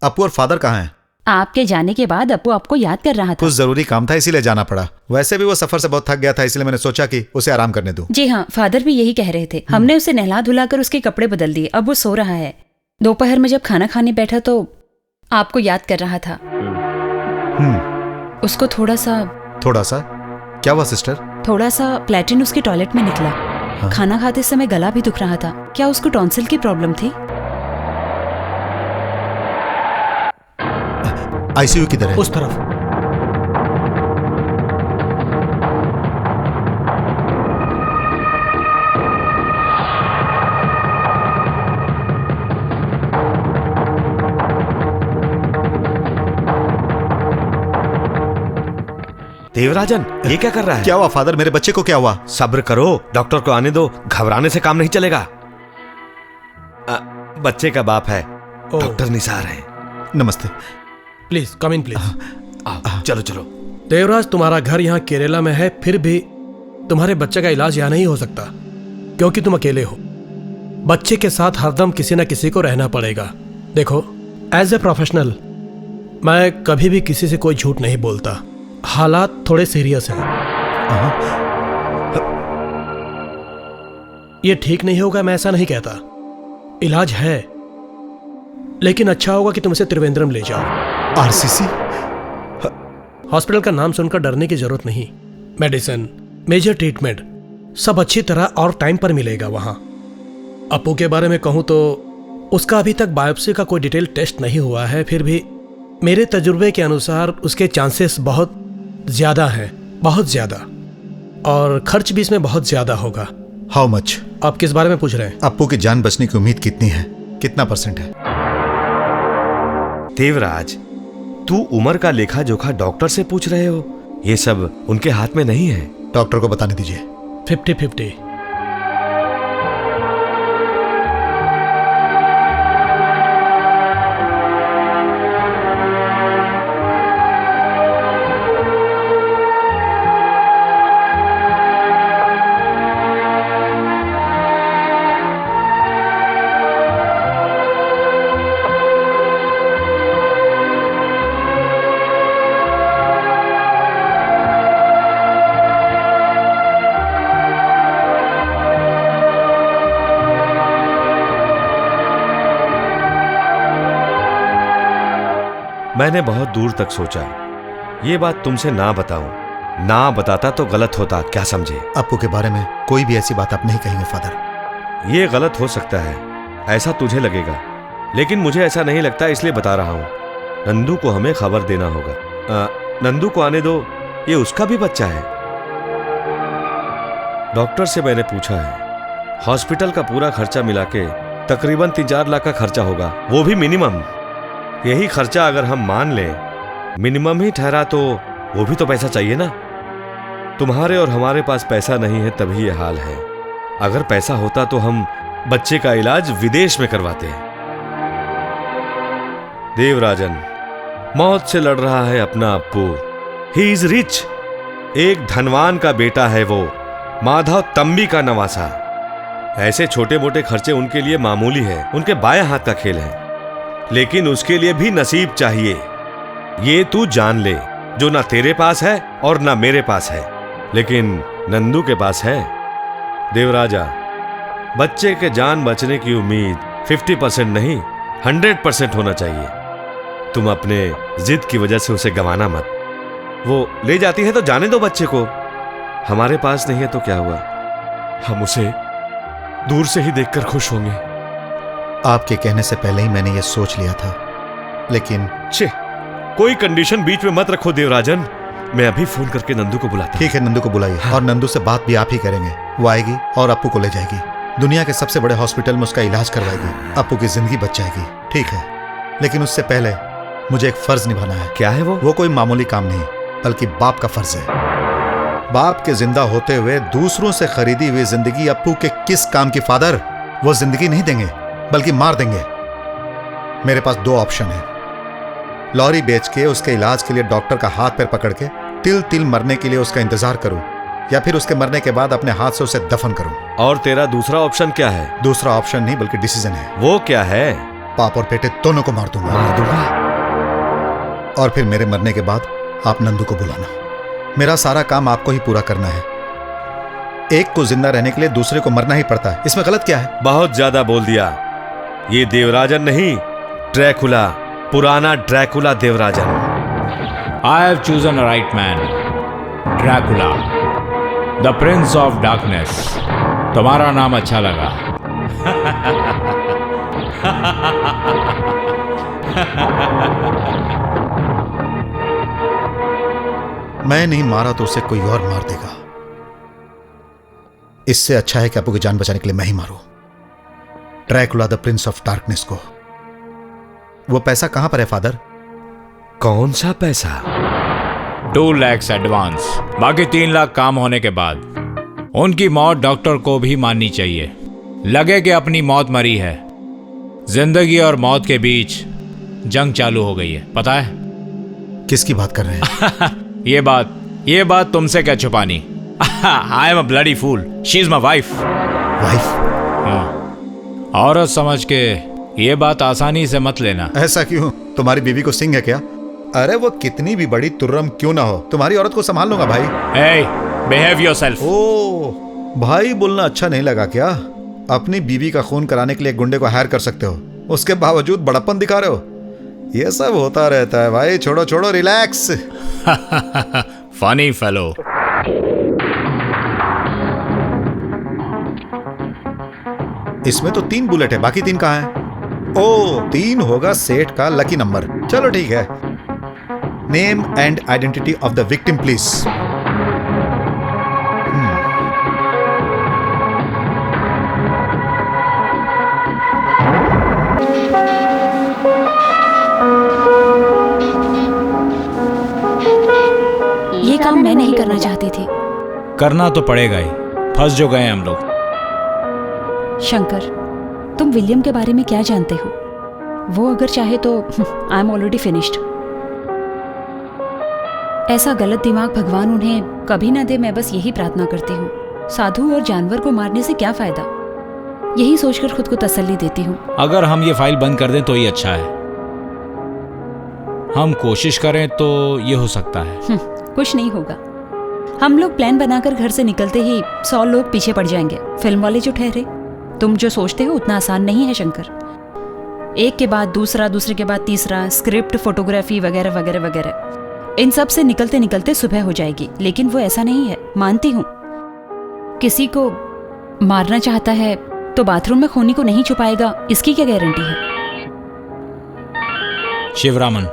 अपू और फादर कहाँ हैं? आपके जाने के बाद अपू आपको याद कर रहा था। कुछ जरूरी काम था इसीलिए जाना पड़ा। वैसे भी वो सफर से बहुत थक गया था, इसलिए मैंने सोचा कि उसे आराम करने दूं। जी हाँ, फादर भी यही कह रहे थे। हमने उसे नहला धुलाकर उसके कपड़े बदल दिए, अब वो सो रहा है। दोपहर में जब खाना खाने बैठा तो आपको याद कर रहा था। उसको थोड़ा सा क्या हुआ सिस्टर? प्लेटिन उसके टॉयलेट में निकला। खाना खाते समय गला भी दुख रहा था। क्या उसको टॉन्सिल की प्रॉब्लम थी? आईसीयू किधर है? उस तरफ। देवराजन, ये क्या कर रहा है? क्या हुआ फादर? मेरे बच्चे को क्या हुआ? सब्र करो, डॉक्टर को आने दो। घबराने से काम नहीं चलेगा। बच्चे का बाप है, डॉक्टर निसार है। नमस्ते। Please come in please. आओ, चलो चलो। देवराज, तुम्हारा घर यहाँ केरला में है, फिर भी तुम्हारे बच्चे का इलाज यहाँ नहीं हो सकता क्योंकि तुम अकेले हो। बच्चे के साथ हरदम किसी न किसी को रहना पड़ेगा। देखो, एज ए प्रोफेशनल मैं कभी भी किसी से कोई झूठ नहीं बोलता। हालात थोड़े सीरियस हैं। ये ठीक नहीं होगा, मैं ऐसा नहीं कहता। इलाज है, लेकिन अच्छा होगा कि तुम इसे त्रिवेंद्रम ले जाओ। आरसीसी? हॉस्पिटल का नाम सुनकर डरने की जरूरत नहीं। मेडिसिन, मेजर ट्रीटमेंट सब अच्छी तरह और टाइम पर मिलेगा वहां। अपू के बारे में कहूं तो उसका अभी तक बायोप्सी का कोई डिटेल टेस्ट नहीं हुआ है, फिर भी मेरे तजुर्बे के अनुसार उसके चांसेस बहुत ज्यादा हैं, बहुत ज्यादा, और खर्च भी इसमें बहुत ज्यादा होगा। How much? आप किस बारे में पूछ रहे हैं? अपू की जान बचने की उम्मीद कितनी है? कितना % है? देवराज, तू उम्र का लेखा जोखा डॉक्टर से पूछ रहे हो? ये सब उनके हाथ में नहीं है। डॉक्टर को बताने दीजिए। 50-50। मैंने बहुत दूर तक सोचा, ये बात तुमसे ना बताऊं। ना बताता तो गलत होता, क्या समझे? अपू के बारे में कोई भी ऐसी बात आप नहीं कहेंगे फादर। ये गलत हो सकता है, ऐसा तुझे लगेगा, लेकिन मुझे ऐसा नहीं लगता, इसलिए बता रहा हूं। नंदू को हमें खबर देना होगा। नंदू को आने दो, ये उसका भी बच्चा है। डॉक्टर से मैंने पूछा है, हॉस्पिटल का पूरा खर्चा मिला के तकरीबन 3-4 लाख का खर्चा होगा, वो भी मिनिमम। यही खर्चा अगर हम मान लें, मिनिमम ही ठहरा, तो वो भी तो पैसा चाहिए ना। तुम्हारे और हमारे पास पैसा नहीं है, तभी ये हाल है। अगर पैसा होता तो हम बच्चे का इलाज विदेश में करवाते। देवराजन मौत से लड़ रहा है अपना अप्पू। ही इज रिच, एक धनवान का बेटा है वो, माधव तंबी का नवासा। ऐसे छोटे मोटे खर्चे उनके लिए मामूली है, उनके बाएं हाथ का खेल है। लेकिन उसके लिए भी नसीब चाहिए, ये तू जान ले, जो ना तेरे पास है और ना मेरे पास है, लेकिन नंदू के पास है। देवराजा, बच्चे के जान बचने की उम्मीद 50% नहीं 100% होना चाहिए। तुम अपने जिद की वजह से उसे गंवाना मत। वो ले जाती है तो जाने दो बच्चे को, हमारे पास नहीं है तो क्या हुआ, हम उसे दूर से ही देखकर खुश होंगे। आपके कहने से पहले ही मैंने ये सोच लिया था, लेकिन कोई कंडीशन बीच में मत रखो देवराजन। मैं अभी फोन करके नंदू को बुलाता हूं। ठीक है, नंदू को बुलाइए। हाँ। और नंदू से बात भी आप ही करेंगे। वो आएगी और अप्पू को ले जाएगी, दुनिया के सबसे बड़े हॉस्पिटल में उसका इलाज करवाएगी, अप्पू की जिंदगी बच जाएगी। ठीक है, लेकिन उससे पहले मुझे एक फर्ज निभाना है। क्या है वो? वो कोई मामूली काम नहीं, बल्कि बाप का फर्ज है। बाप के जिंदा होते हुए दूसरों से खरीदी हुई जिंदगी अप्पू के किस काम की फादर? वो जिंदगी नहीं देंगे, बल्कि मार देंगे। मेरे पास 2 ऑप्शन है, लॉरी बेच के उसके इलाज के लिए डॉक्टर का हाथ पैर पकड़ के तिल तिल मरने के लिए उसका इंतजार करूं, या फिर उसके मरने के बाद अपने हाथ से उसे दफन करूं। और तेरा दूसरा ऑप्शन क्या है? दूसरा ऑप्शन नहीं, बल्कि डिसीजन है। वो क्या है? बाप और बेटे दोनों को मार दूंगा। मार दूंगा? और फिर मेरे मरने के बाद आप नंदू को बुलाना। मेरा सारा काम आपको ही पूरा करना है। एक को जिंदा रहने के लिए दूसरे को मरना ही पड़ता है, इसमें गलत क्या है? बहुत ज्यादा बोल दिया। ये देवराजन नहीं, ड्रैकुला, पुराना Dracula Devarajan. I have chosen a right man, Dracula, the Prince of Darkness. तुम्हारा नाम अच्छा लगा। मैं नहीं मारा तो उसे कोई और मार देगा। इससे अच्छा है कि आपको की जान बचाने के लिए मैं ही मारूं Dracula the prince of darkness को। वो पैसा कहां पर है फादर? कौन सा पैसा? 2 लाख एडवांस, बाकी 3 लाख काम होने के बाद। उनकी मौत डॉक्टर को भी माननी चाहिए, लगे कि अपनी मौत मरी है। जिंदगी और मौत के बीच जंग चालू हो गई है, पता है? किसकी बात कर रहे हैं? ये बात तुमसे क्या छुपानी। I am a bloody fool, she is my wife. Wife? औरत समझ के ये बात आसानी से मत लेना। ऐसा क्यों? तुम्हारी बीवी को सिंह है क्या? अरे वो कितनी भी बड़ी तुर्रम क्यों ना हो, तुम्हारी औरत को संभाल लूंगा भाई। Hey, behave yourself. ओ, भाई बोलना अच्छा नहीं लगा क्या? अपनी बीवी का खून कराने के लिए गुंडे को हायर कर सकते हो, उसके बावजूद बड़प्पन दिखा रहे हो। ये सब होता रहता है भाई, छोड़ो छोड़ो, रिलैक्स। Funny fellow. इसमें तो 3 बुलेट है, बाकी 3 कहाँ हैं? ओ, 3 होगा सेठ का लकी नंबर। चलो ठीक है। Name and identity of the victim please. ये काम मैं नहीं करना चाहती थी। करना तो पड़ेगा ही, फंस जो गए हम लोग। शंकर, तुम विलियम के बारे में क्या जानते हो? वो अगर चाहे तो आई एम ऑलरेडी फिनिश्ड। ऐसा गलत दिमाग भगवान उन्हें कभी ना दे, मैं बस यही प्रार्थना करती हूँ। साधु और जानवर को मारने से क्या फायदा, यही सोचकर खुद को तसल्ली देती हूँ। अगर हम ये फाइल बंद कर दें तो ही अच्छा है। हम कोशिश करें तो ये हो सकता है। कुछ नहीं होगा। हम लोग प्लान बनाकर घर से निकलते ही 100 लोग पीछे पड़ जाएंगे, फिल्म वाले जो ठहरे। तुम जो सोचते हो उतना आसान नहीं है शंकर। एक के बाद दूसरा, दूसरे के बाद तीसरा, स्क्रिप्ट, फोटोग्राफी वगैरह वगैरह वगैरह, इन सब से निकलते निकलते सुबह हो जाएगी। लेकिन वो ऐसा नहीं है, मानती हूँ। किसी को मारना चाहता है तो बाथरूम में खूनी को नहीं छुपाएगा, इसकी क्या गारंटी है? Sivaraman.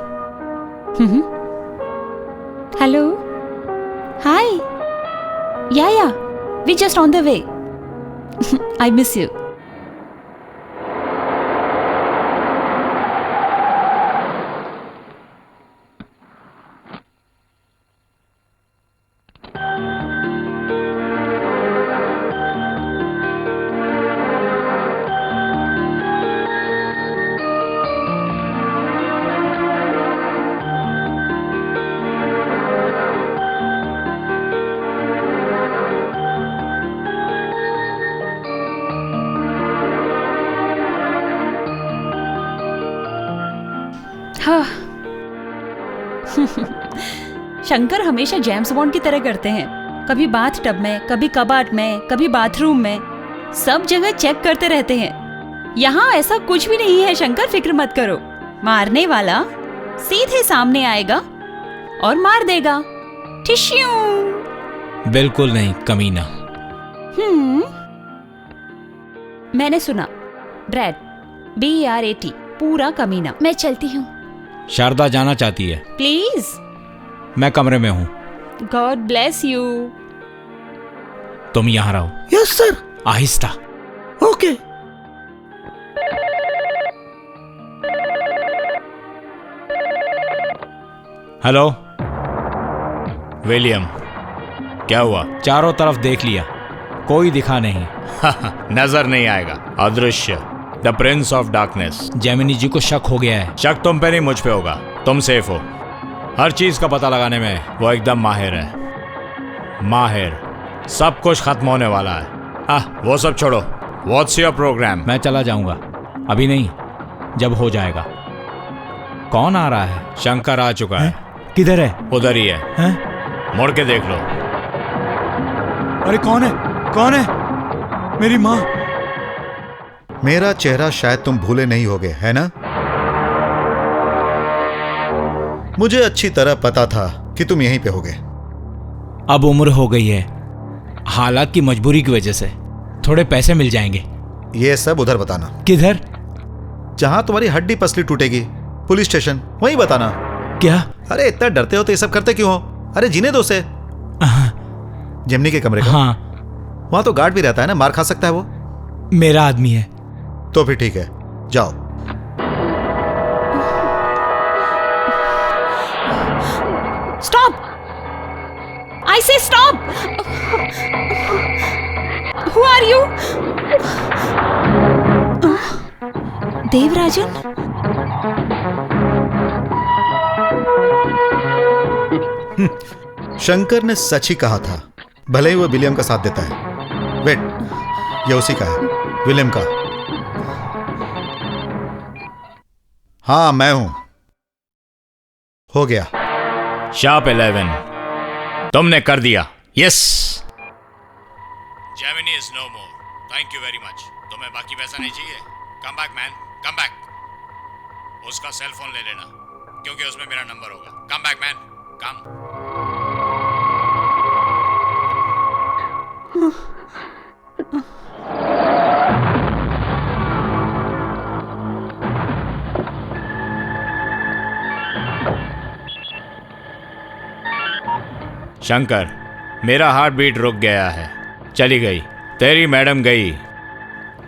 Hello, hi, yeah we just on the way. I miss you. हाँ। शंकर हमेशा जेम्स बॉन्ड की तरह करते हैं, कभी बाथ टब में, कभी कबाट में, कभी बाथरूम में, सब जगह चेक करते रहते हैं। यहाँ ऐसा कुछ भी नहीं है शंकर, फिक्र मत करो। मारने वाला सीधे सामने आएगा और मार देगा। टिश्यू। बिल्कुल नहीं कमीना। मैंने सुना, ब्रैड, BRAT, पूरा कमीना। मैं चलती हूँ। शारदा जाना चाहती है। प्लीज। मैं कमरे में हूँ। God bless you. तुम यहाँ रहो। Yes sir. आहिस्ता। ओके। हेलो विलियम, क्या हुआ? चारों तरफ देख लिया, कोई दिखा नहीं। नजर नहीं आएगा, अदृश्य, the prince of darkness. Gemini ji को शक हो गया है। शक तुम पे नहीं, मुझ पे होगा। तुम सेफ हो। हर चीज का पता लगाने में वो एकदम माहिर है। माहिर। सब कुछ खत्म होने वाला है। वो सब छोड़ो। What's your program? मैं चला जाऊंगा, अभी नहीं, जब हो जाएगा। कौन आ रहा है? शंकर आ चुका है। किधर है? उधर ही है। मुड़ के देख लो। अरे कौन है? कौन है? मेरी माँ। मेरा चेहरा शायद तुम भूले नहीं होगे, है ना? मुझे अच्छी तरह पता था कि तुम यहीं पे होगे। अब उम्र हो गई है, हालात की मजबूरी की वजह से थोड़े पैसे मिल जाएंगे। ये सब उधर बताना। किधर? जहां तुम्हारी हड्डी पसली टूटेगी, पुलिस स्टेशन, वहीं बताना। क्या? अरे इतना डरते हो तो ये सब करते क्यों हो? अरे जीने दो से। जेमिनी के कमरे का? हाँ। वहां तो गार्ड भी रहता है ना, मार खा सकता है वो। मेरा आदमी है। तो फिर ठीक है, जाओ। Stop! I say stop! Who are you? Devarajan? Shankar ने सच ही कहा था, भले ही वो विलियम का साथ देता है। वेट, ये उसी का है, विलियम का। हाँ मैं हूं। हो गया। शार्प 11 तुमने कर दिया। Yes. Gemini is no more. Thank you very much. तुम्हें बाकी पैसा नहीं चाहिए? Come back man, come back. उसका सेल फोन ले लेना, क्योंकि उसमें मेरा नंबर होगा। Come back man, come. Shankar, मेरा हार्ट बीट रुक गया है। चली गई, तेरी मैडम गई।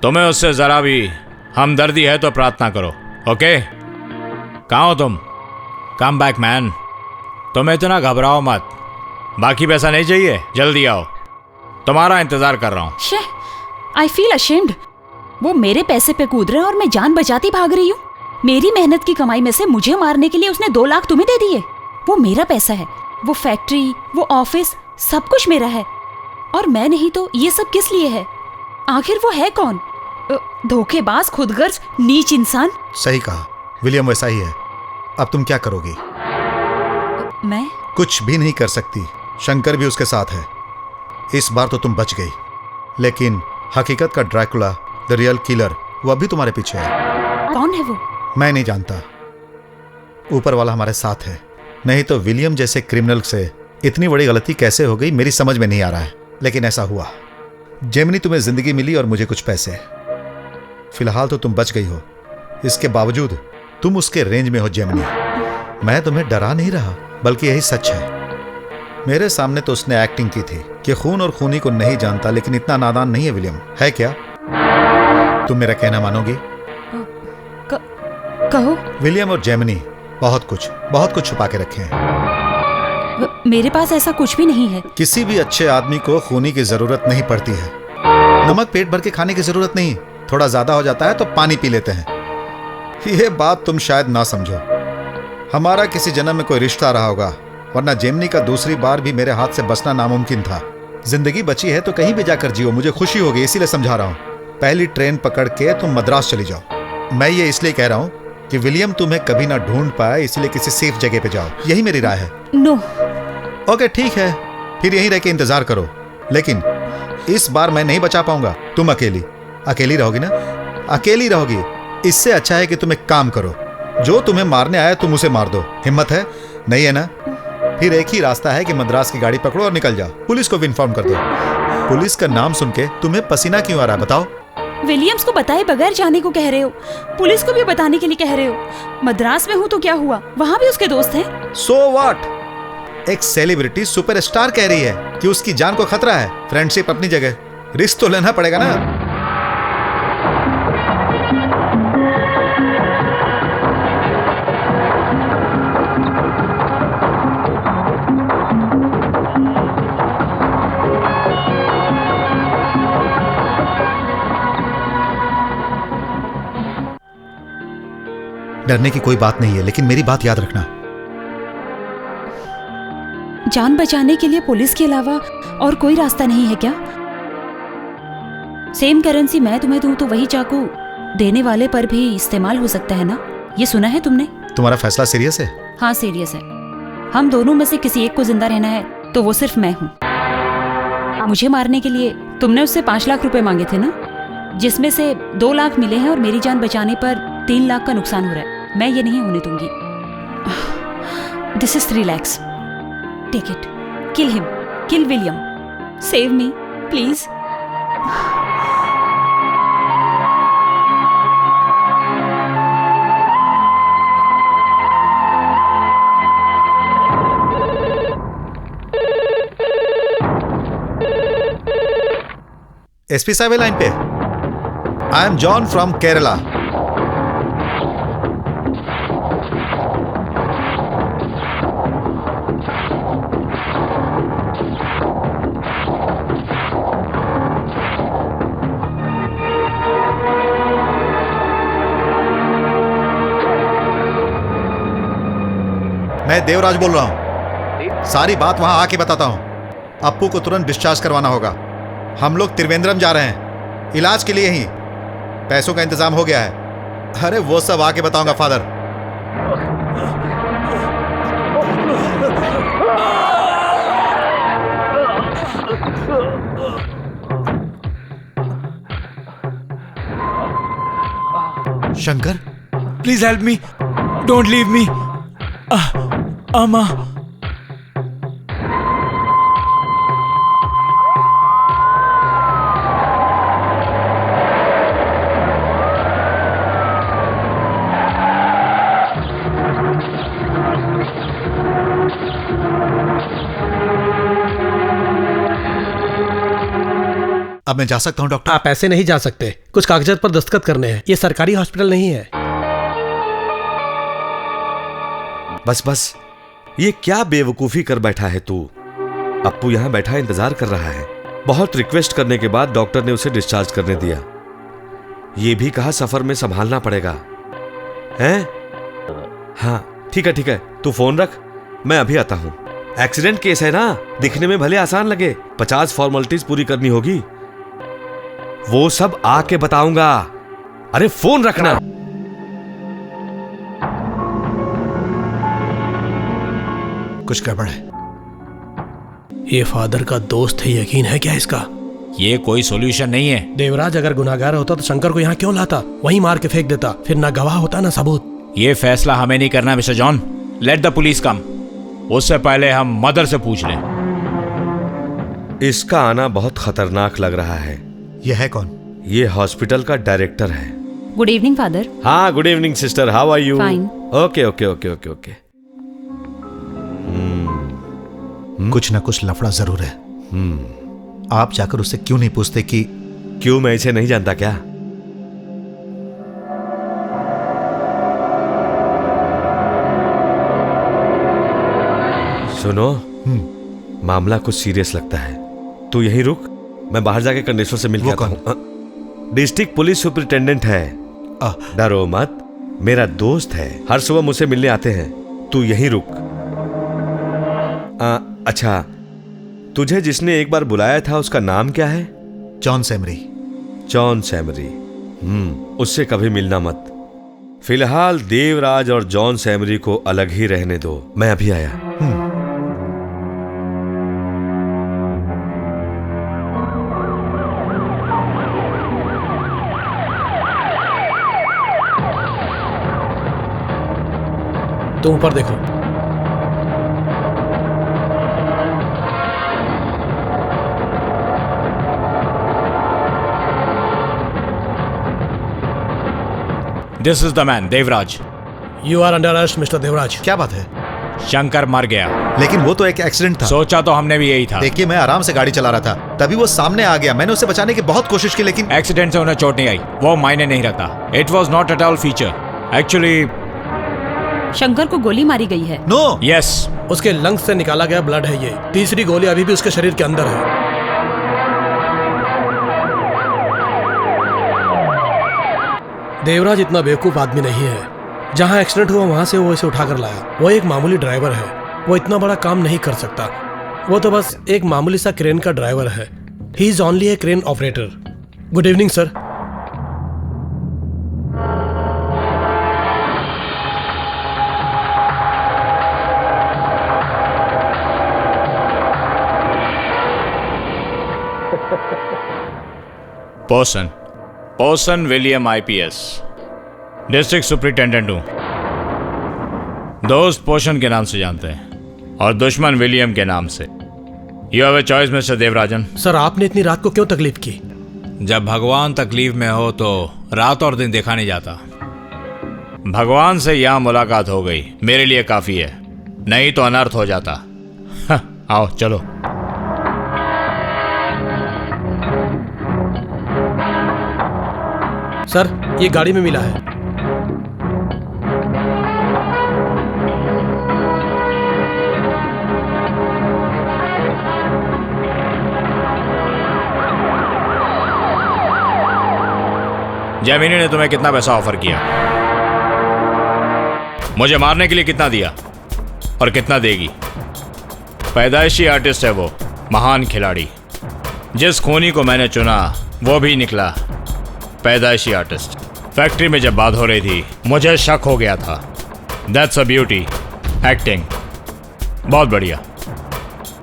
तुम्हें उससे जरा भी हमदर्दी है तो प्रार्थना करो, ओके? कहाँ हो तुम? कम बैक मैन। तुम इतना घबराओ मत। बाकी पैसा नहीं चाहिए? जल्दी आओ, तुम्हारा इंतजार कर रहा हूँ। I feel ashamed. वो मेरे पैसे पे कूद रहे हैं और मैं जान बचाती भाग रही हूँ। मेरी मेहनत की कमाई में से मुझे मारने के लिए उसने 2 लाख तुम्हें दे दिए। वो मेरा पैसा है, वो फैक्ट्री, वो ऑफिस, सब कुछ मेरा है। और मैं नहीं तो ये सब किस लिए है? आखिर वो है कौन? धोखेबाज, खुदगर्ज, नीच इंसान। सही कहा, विलियम वैसा ही है। अब तुम क्या करोगी? मैं कुछ भी नहीं कर सकती। शंकर भी उसके साथ है। इस बार तो तुम बच गई, लेकिन हकीकत का ड्रैकुला, द रियल किलर, वो अभी तुम्हारे पीछे है। कौन है वो? मैं नहीं जानता। ऊपर वाला हमारे साथ है। नहीं तो विलियम जैसे क्रिमिनल से इतनी बड़ी गलती कैसे हो गई, मेरी समझ में नहीं आ रहा है, लेकिन ऐसा हुआ। जेमिनी तुम्हें जिंदगी मिली और मुझे कुछ पैसे। फिलहाल तो तुम बच गई हो, इसके बावजूद तुम उसके रेंज में हो जेमिनी। मैं तुम्हें डरा नहीं रहा, बल्कि यही सच है। मेरे सामने तो उसने एक्टिंग की थी कि खून और खूनी को नहीं जानता, लेकिन इतना नादान नहीं है विलियम, है क्या? तुम मेरा कहना मानोगी? कहो। विलियम और जेमिनी बहुत कुछ छुपा के रखे हैं। मेरे पास ऐसा कुछ भी नहीं है। किसी भी अच्छे आदमी को खूनी की जरूरत नहीं पड़ती है। नमक पेट भर के खाने की जरूरत नहीं, थोड़ा ज्यादा हो जाता है तो पानी पी लेते हैं। यह बात तुम शायद ना समझो। हमारा किसी जन्म में कोई रिश्ता रहा होगा, वरना जेमिनी का दूसरी बार भी मेरे हाथ से बचना नामुमकिन था। जिंदगी बची है तो कहीं भी जाकर जियो, मुझे खुशी होगी, इसीलिए समझा रहा हूं। पहली ट्रेन पकड़ के तुम मद्रास चली जाओ। मैं ये इसलिए कह रहा हूं कि विलियम तुम्हें कभी ना ढूंढ पाए, इसलिए किसी सेफ जगह पे जाओ। यही मेरी राय है। नो। ओके ठीक है, फिर यहीं रह के इंतजार करो, लेकिन इस बार मैं नहीं बचा पाऊंगा। तुम अकेली रहोगी ना? अकेली रहोगी। इससे अच्छा है कि तुम एक काम करो, जो तुम्हें मारने आया तुम उसे मार दो। हिम्मत है? नहीं है ना? फिर एक ही रास्ता है कि मद्रास की गाड़ी पकड़ो और निकल जाओ। पुलिस को भी इन्फॉर्म कर दो। पुलिस का नाम सुन के तुम्हें पसीना क्यों आ रहा है बताओ? विलियम्स को बताए बगैर जाने को कह रहे हो, पुलिस को भी बताने के लिए कह रहे हो। मद्रास में हूँ तो क्या हुआ, वहाँ भी उसके दोस्त हैं। So what? एक सेलिब्रिटी सुपरस्टार कह रही है कि उसकी जान को खतरा है। फ्रेंडशिप अपनी जगह, रिस्क तो लेना पड़ेगा ना। डरने की कोई बात नहीं है, लेकिन मेरी बात याद रखना। जान बचाने के लिए पुलिस के अलावा और कोई रास्ता नहीं है क्या? सेम करेंसी मैं तुम्हें दूं तो वही चाकू देने वाले पर भी इस्तेमाल हो सकता है ना? ये सुना है तुमने? तुम्हारा फैसला सीरियस है? हाँ सीरियस है। हम दोनों में से किसी एक को जिंदा रहना है तो वो सिर्फ मैं हूँ। मुझे मारने के लिए तुमने उससे 5 लाख रुपए मांगे थे ना, जिसमें से 2 लाख मिले हैं और मेरी जान बचाने पर 3 लाख का नुकसान हो रहा है। मैं ये नहीं होने दूंगी। This is 3 lakhs. Take it. Kill him, kill William, save me please. SP साहब लाइन पे। I am John from Kerala. मैं देवराज बोल रहा हूं। सारी बात वहां आके बताता हूं। अप्पू को तुरंत डिस्चार्ज करवाना होगा। हम लोग त्रिवेंद्रम जा रहे हैं इलाज के लिए ही। पैसों का इंतजाम हो गया है। अरे वो सब आके बताऊंगा father. Shankar, please help me, don't leave me. अम्मा। अब मैं जा सकता हूं डॉक्टर? आप ऐसे नहीं जा सकते, कुछ कागजात पर दस्तखत करने हैं। ये सरकारी हॉस्पिटल नहीं है। बस बस, ये क्या बेवकूफी कर बैठा है तू? अप्पू यहां बैठा इंतजार कर रहा है। बहुत रिक्वेस्ट करने के बाद डॉक्टर ने उसे डिस्चार्ज करने दिया। ये भी कहा सफर में संभालना पड़ेगा, हैं? हाँ ठीक है, तू फोन रख, मैं अभी आता हूं। एक्सीडेंट केस है ना, दिखने में भले आसान लगे, 50 फॉर्मेलिटीज पूरी करनी होगी। वो सब आके बताऊंगा। अरे फोन रखना। कुछ गड़बड़ है। ये फादर का दोस्त है, यकीन है क्या इसका? ये कोई सॉल्यूशन नहीं है। देवराज अगर गुनाहगार होता तो शंकर को यहाँ क्यों लाता? वहीं मार के फेंक देता, फिर ना गवाह होता ना सबूत। ये फैसला हमें नहीं करना mister John. Let the police come. उससे पहले हम मदर से पूछ लें। इसका आना बहुत खतरनाक लग रहा है। यह है कौन? ये हॉस्पिटल का डायरेक्टर है। Good evening father. हाँ, good evening sister, how are you? Fine. Okay okay okay okay okay. कुछ ना कुछ लफड़ा जरूर है। आप जाकर उससे क्यों नहीं पूछते कि क्यों, मैं इसे नहीं जानता क्या? सुनो, मामला कुछ सीरियस लगता है। तू यहीं रुक, मैं बाहर जाके कंडेश्वर से मिल के आता हूं। डिस्ट्रिक्ट पुलिस सुपरिटेंडेंट है। डरो मत, मेरा दोस्त है, हर सुबह मुझसे मिलने आते हैं। तू यहीं रुक। अच्छा, तुझे जिसने एक बार बुलाया था उसका नाम क्या है? John summary. John summary. उससे कभी मिलना मत। फिलहाल देवराज और जॉन सैमरी को अलग ही रहने दो। मैं अभी आया। तुम ऊपर देखो। This is the man, Devaraj. You are under arrest mister Devaraj. क्या बात है? शंकर मर गया। लेकिन वो तो एक एक्सीडेंट था। सोचा तो हमने भी यही था। देखिए, मैं आराम से गाड़ी चला रहा था, तभी वो सामने आ गया। मैंने उसे बचाने की बहुत कोशिश की, लेकिन एक्सीडेंट से उन्हें चोट नहीं आई, वो मायने नहीं रखता। It was not at all feature. Actually Shankar को गोली मारी गई है। नो। यस, उसके लंग्स से निकाला गया ब्लड है ये। तीसरी गोली अभी भी उसके शरीर के अंदर है। देवराज इतना बेवकूफ आदमी नहीं है। जहां एक्सीडेंट हुआ वहां से वो इसे उठाकर लाया। वो एक मामूली ड्राइवर है, वो इतना बड़ा काम नहीं कर सकता। वो तो बस एक मामूली सा क्रेन का ड्राइवर है। He is only A crane operator. Good evening sir. पोसन विलियम आईपीएस, डिस्ट्रिक्ट सुपरिटेंडेंट हूं। दोस्त पोषण के नाम से जानते हैं और दुश्मन विलियम के नाम से। You have a choice mister Devarajan. Sir, आपने इतनी रात को क्यों तकलीफ की? जब भगवान तकलीफ में हो तो रात और दिन देखा नहीं जाता। भगवान से यहां मुलाकात हो गई, मेरे लिए काफी है, नहीं तो अनर्थ हो जाता। आओ चलो। सर, ये गाड़ी में मिला है। जैमिनी ने तुम्हें कितना पैसा ऑफर किया? मुझे मारने के लिए कितना दिया और कितना देगी? पैदाइशी आर्टिस्ट है वो, महान खिलाड़ी। जिस खूनी को मैंने चुना वो भी निकला पैदाइशी आर्टिस्ट। फैक्ट्री में जब बात हो रही थी मुझे शक हो गया था। दैट्स अ ब्यूटी, एक्टिंग बहुत बढ़िया।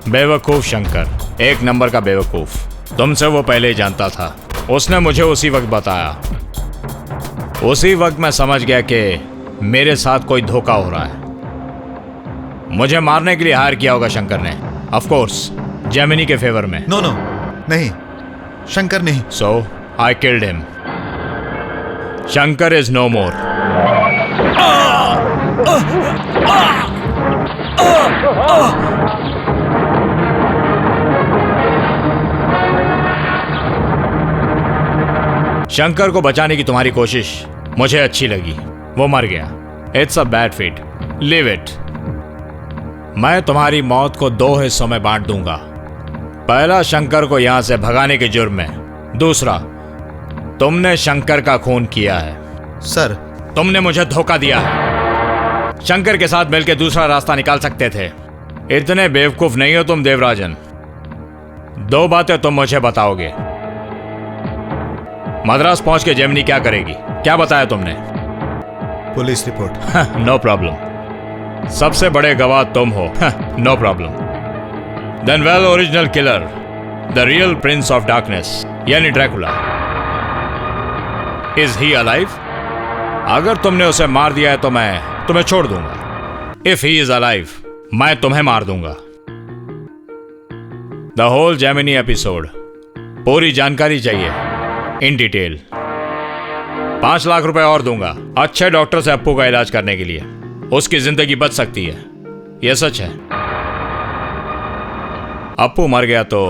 बेवकूफ शंकर, एक नंबर का बेवकूफ। तुमसे वो पहले ही जानता था, उसने मुझे उसी वक्त बताया। उसी वक्त मैं समझ गया कि मेरे साथ कोई धोखा हो रहा है। मुझे मारने के लिए हायर किया होगा शंकर ने, ऑफ कोर्स जैमिनी के फेवर में। नो नो, नहीं, शंकर नहीं। So I killed him. Shankar is no more. Shankar को बचाने की तुम्हारी कोशिश मुझे अच्छी लगी। वो मर गया, it's a bad fate, leave it. मैं तुम्हारी मौत को 2 हिस्सों में बांट दूंगा। पहला, शंकर को यहां से भगाने के जुर्म में। दूसरा, तुमने शंकर का खून किया है। सर, तुमने मुझे धोखा दिया है। शंकर के साथ मिलकर दूसरा रास्ता निकाल सकते थे। इतने बेवकूफ नहीं हो तुम देवराजन। 2 बातें तुम मुझे बताओगे। मद्रास पहुंच के जैमिनी क्या करेगी? क्या बताया तुमने? Police report. No problem. सबसे बड़े गवाह तुम हो। No problem. Then well, original killer, the real prince of darkness यानी ड्रैकुला, इज ही अलाइव? अगर तुमने उसे मार दिया है तो मैं तुम्हें छोड़ दूंगा। इफ ही इज अलाइव, मैं तुम्हें मार दूंगा। द होल जैमिनी एपिसोड, पूरी जानकारी चाहिए इन डिटेल। 5 लाख रुपए और दूंगा अच्छे डॉक्टर से अप्पू का इलाज करने के लिए। उसकी जिंदगी बच सकती है, यह सच है। अप्पू मर गया तो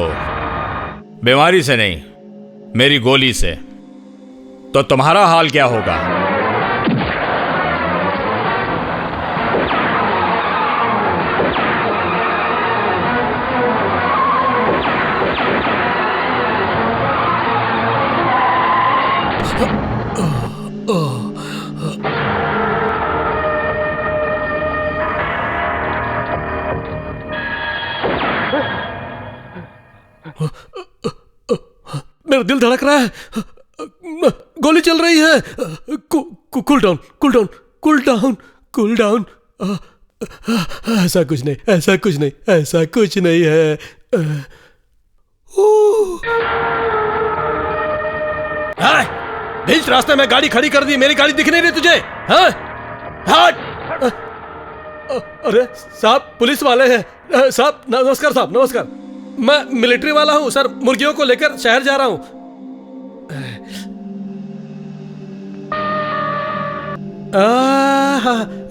बीमारी से नहीं, मेरी गोली से। तो तुम्हारा हाल क्या होगा? मेरा दिल धड़क रहा है, गोली चल रही है। Cool down, cool down, cool down, cool down. ऐसा कुछ नहीं, ऐसा कुछ नहीं, ऐसा कुछ नहीं है। बीच रास्ते में गाड़ी खड़ी कर दी, मेरी गाड़ी दिख नहीं रही तुझे? हाँ? अरे साहब, पुलिस वाले हैं। साहब नमस्कार, साहब नमस्कार। मैं मिलिट्री वाला हूं सर, मुर्गियों को लेकर शहर जा रहा हूं।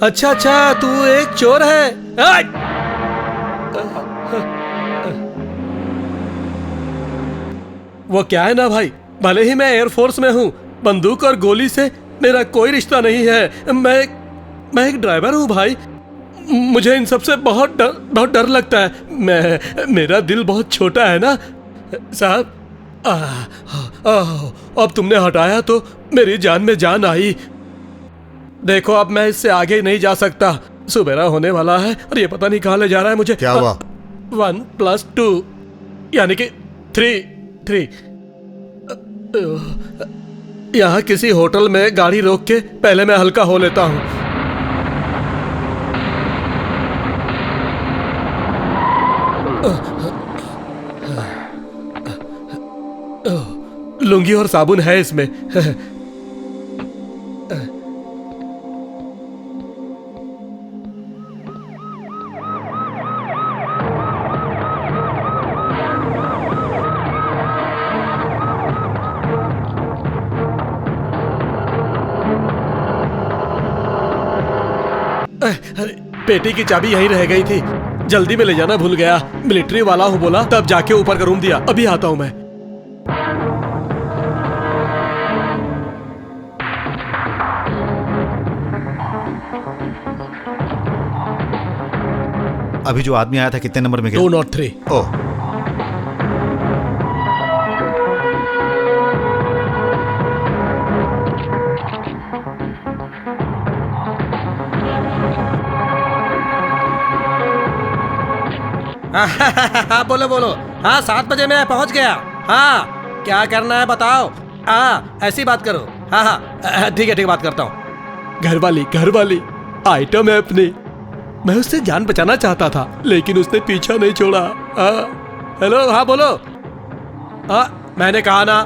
अच्छा अच्छा, तू एक चोर है। वो क्या है ना भाई, भले ही मैं एयरफोर्स में हूं, बंदूक और गोली से मेरा कोई रिश्ता नहीं है। मैं एक ड्राइवर हूं भाई, मुझे इन सब से बहुत डर लगता है। मेरा दिल बहुत छोटा है ना साहब। अब तुमने हटाया तो मेरी जान में जान आई। देखो अब मैं इससे आगे नहीं जा सकता, सुबेरा होने वाला है और ये पता नहीं कहाँ ले जा रहा है मुझे। क्या हुआ? 1 + 2 यानी कि 3। यहाँ किसी होटल में गाड़ी रोक के पहले मैं हल्का हो लेता हूँ। लुंगी और साबुन है इसमें। पेटी की चाबी यहीं रह गई थी, जल्दी में ले जाना भूल गया। मिलिट्री वाला हूँ बोला, तब जाके ऊपर का रूम दिया। अभी आता हूँ मैं। अभी जो आदमी आया था कितने नंबर में गया? 203। ओह, हाँ बोलो बोलो। हाँ 7 बजे मैं पहुंच गया। हाँ क्या करना है बताओ। हाँ ऐसी बात करो। हाँ हाँ ठीक है बात करता हूँ। घरवाली आइटम है अपनी। मैं उससे जान बचाना चाहता था लेकिन उसने पीछा नहीं छोड़ा। हेलो, हाँ बोलो। हाँ मैंने कहा ना।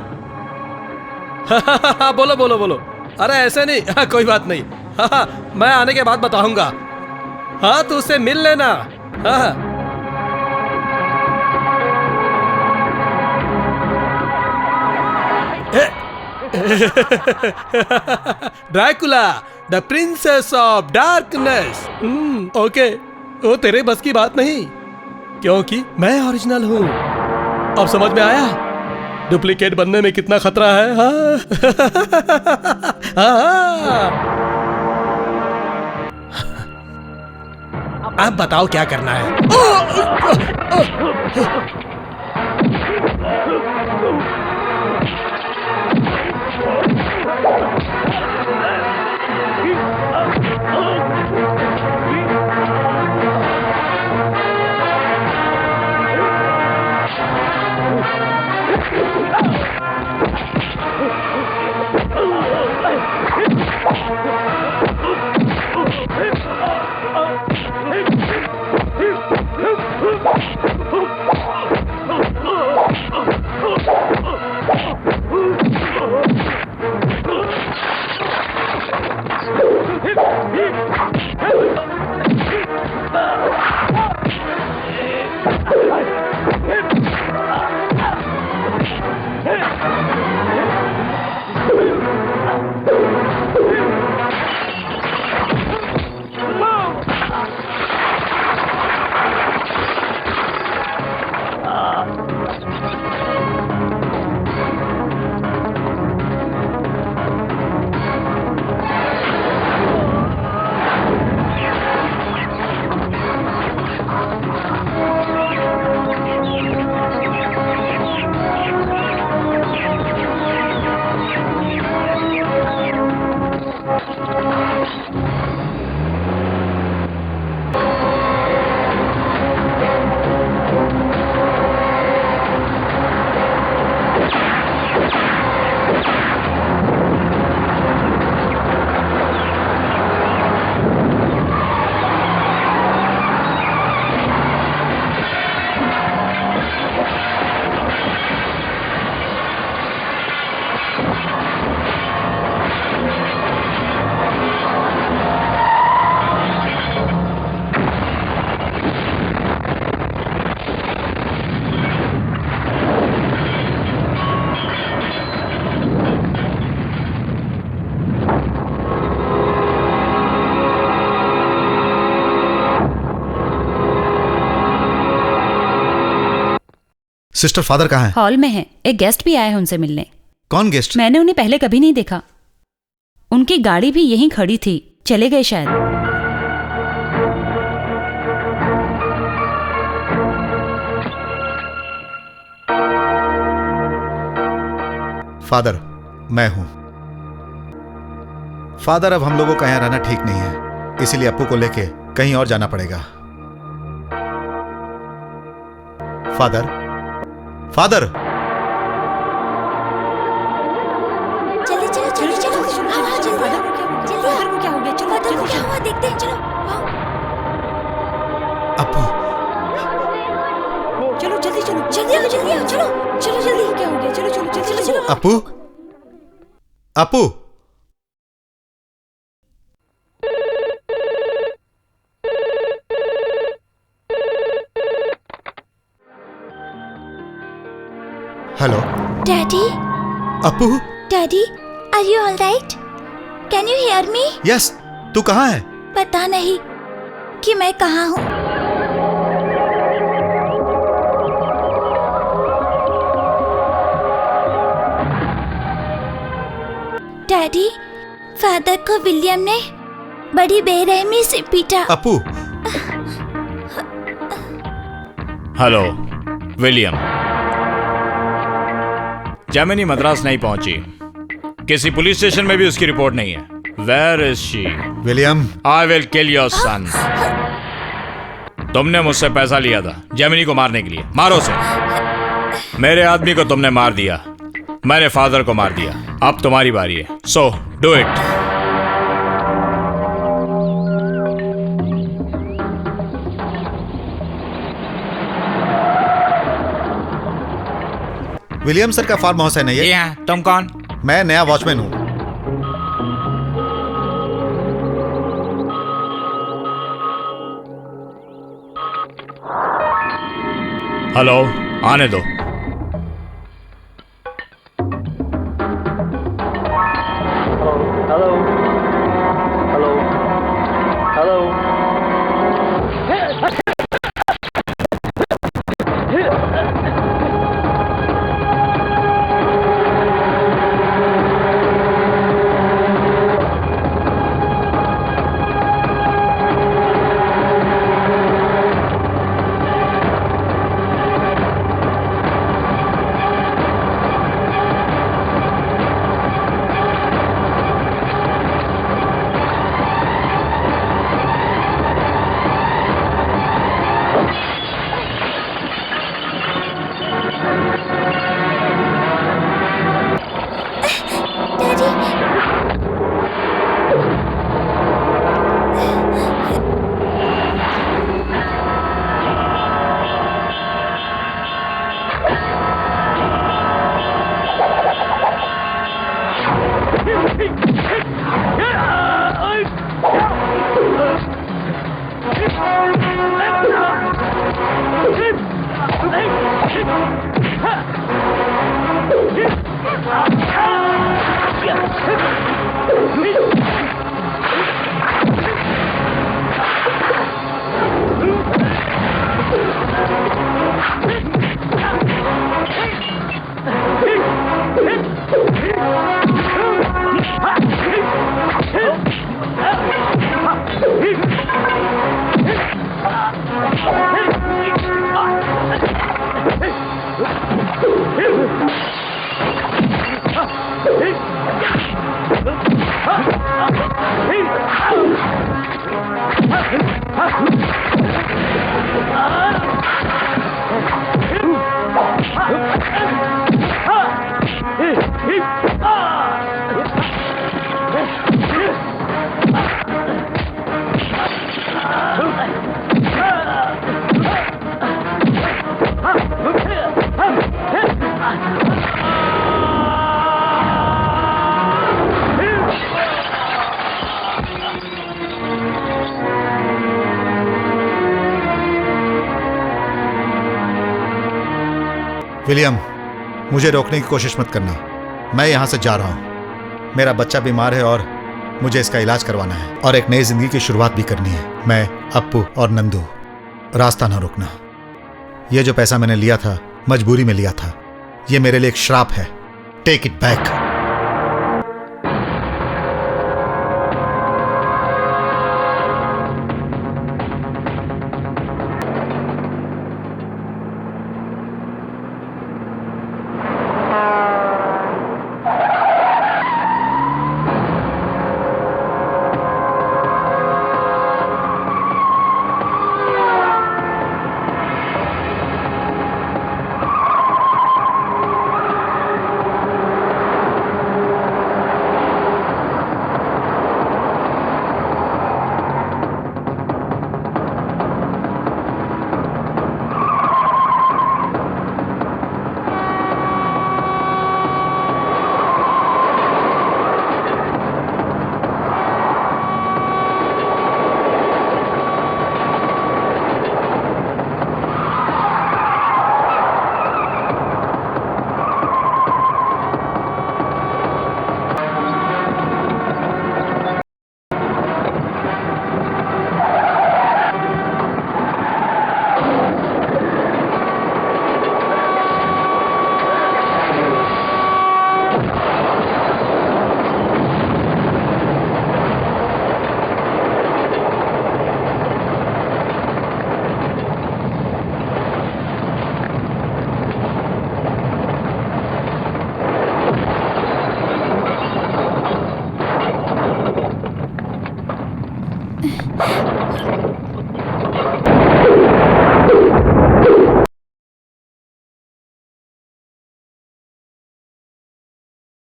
हाँ बोलो बोलो बोलो। अरे ऐसे नहीं। हाँ कोई बात नहीं। हाँ मैं आने के बाद बताऊंगा। हाँ तो उससे मिल लेना। हाँ Dracula, the princess of darkness. Okay, वो तेरे बस की बात नहीं, क्योंकि मैं ओरिजिनल हूँ। अब समझ में आया डुप्लीकेट बनने में कितना खतरा है। हाँ अब बताओ क्या करना है। सिस्टर फादर कहाँ है? हॉल में है, एक गेस्ट भी आए हैं उनसे मिलने। कौन गेस्ट? मैंने उन्हें पहले कभी नहीं देखा। उनकी गाड़ी भी यहीं खड़ी थी, चले गए शायद। फादर, मैं हूं। फादर, अब हम लोगों का यहां रहना ठीक नहीं है, इसीलिए अप्पू को लेके कहीं और जाना पड़ेगा। फादर, फादर, चलिए चलो चलो चलो, हाँ जल्दी फादर को क्या हो गया? चलो फादर को क्या हुआ देखते हैं, चलो आओ। अप्पू, चलो जल्दी चलो, जल्दी आओ जल्दी आओ, चलो चलो जल्दी। क्या हो गया? चलो चलो चलो चलो। Appu, Appu. Hello daddy, Appu. Daddy, are you all right? Can you hear me? Yes, तू कहाँ है? पता नहीं कि मैं कहाँ हूँ। डैडी, फादर को विलियम ने बड़ी बेरहमी से पीटा। Appu, hello William. Gemini Madras नहीं पहुंची, किसी पुलिस स्टेशन में भी उसकी रिपोर्ट नहीं है। Where is she? William, I will kill your son. तुमने मुझसे पैसा लिया था जेमिनी को मारने के लिए, मारो उसे। मेरे आदमी को तुमने मार दिया, मैंने फादर को मार दिया, अब तुम्हारी बारी है, so do it. William sir का फार्म हाउस है ना ये? तुम कौन? मैं नया वॉचमैन हूँ। हेलो, आने दो। विलियम, मुझे रोकने की कोशिश मत करना। मैं यहाँ से जा रहा हूँ। मेरा बच्चा बीमार है और मुझे इसका इलाज करवाना है और एक नई जिंदगी की शुरुआत भी करनी है। मैं, अप्पू और नंदू, रास्ता ना रोकना। ये जो पैसा मैंने लिया था मजबूरी में लिया था। ये मेरे लिए एक श्राप है। Take it back.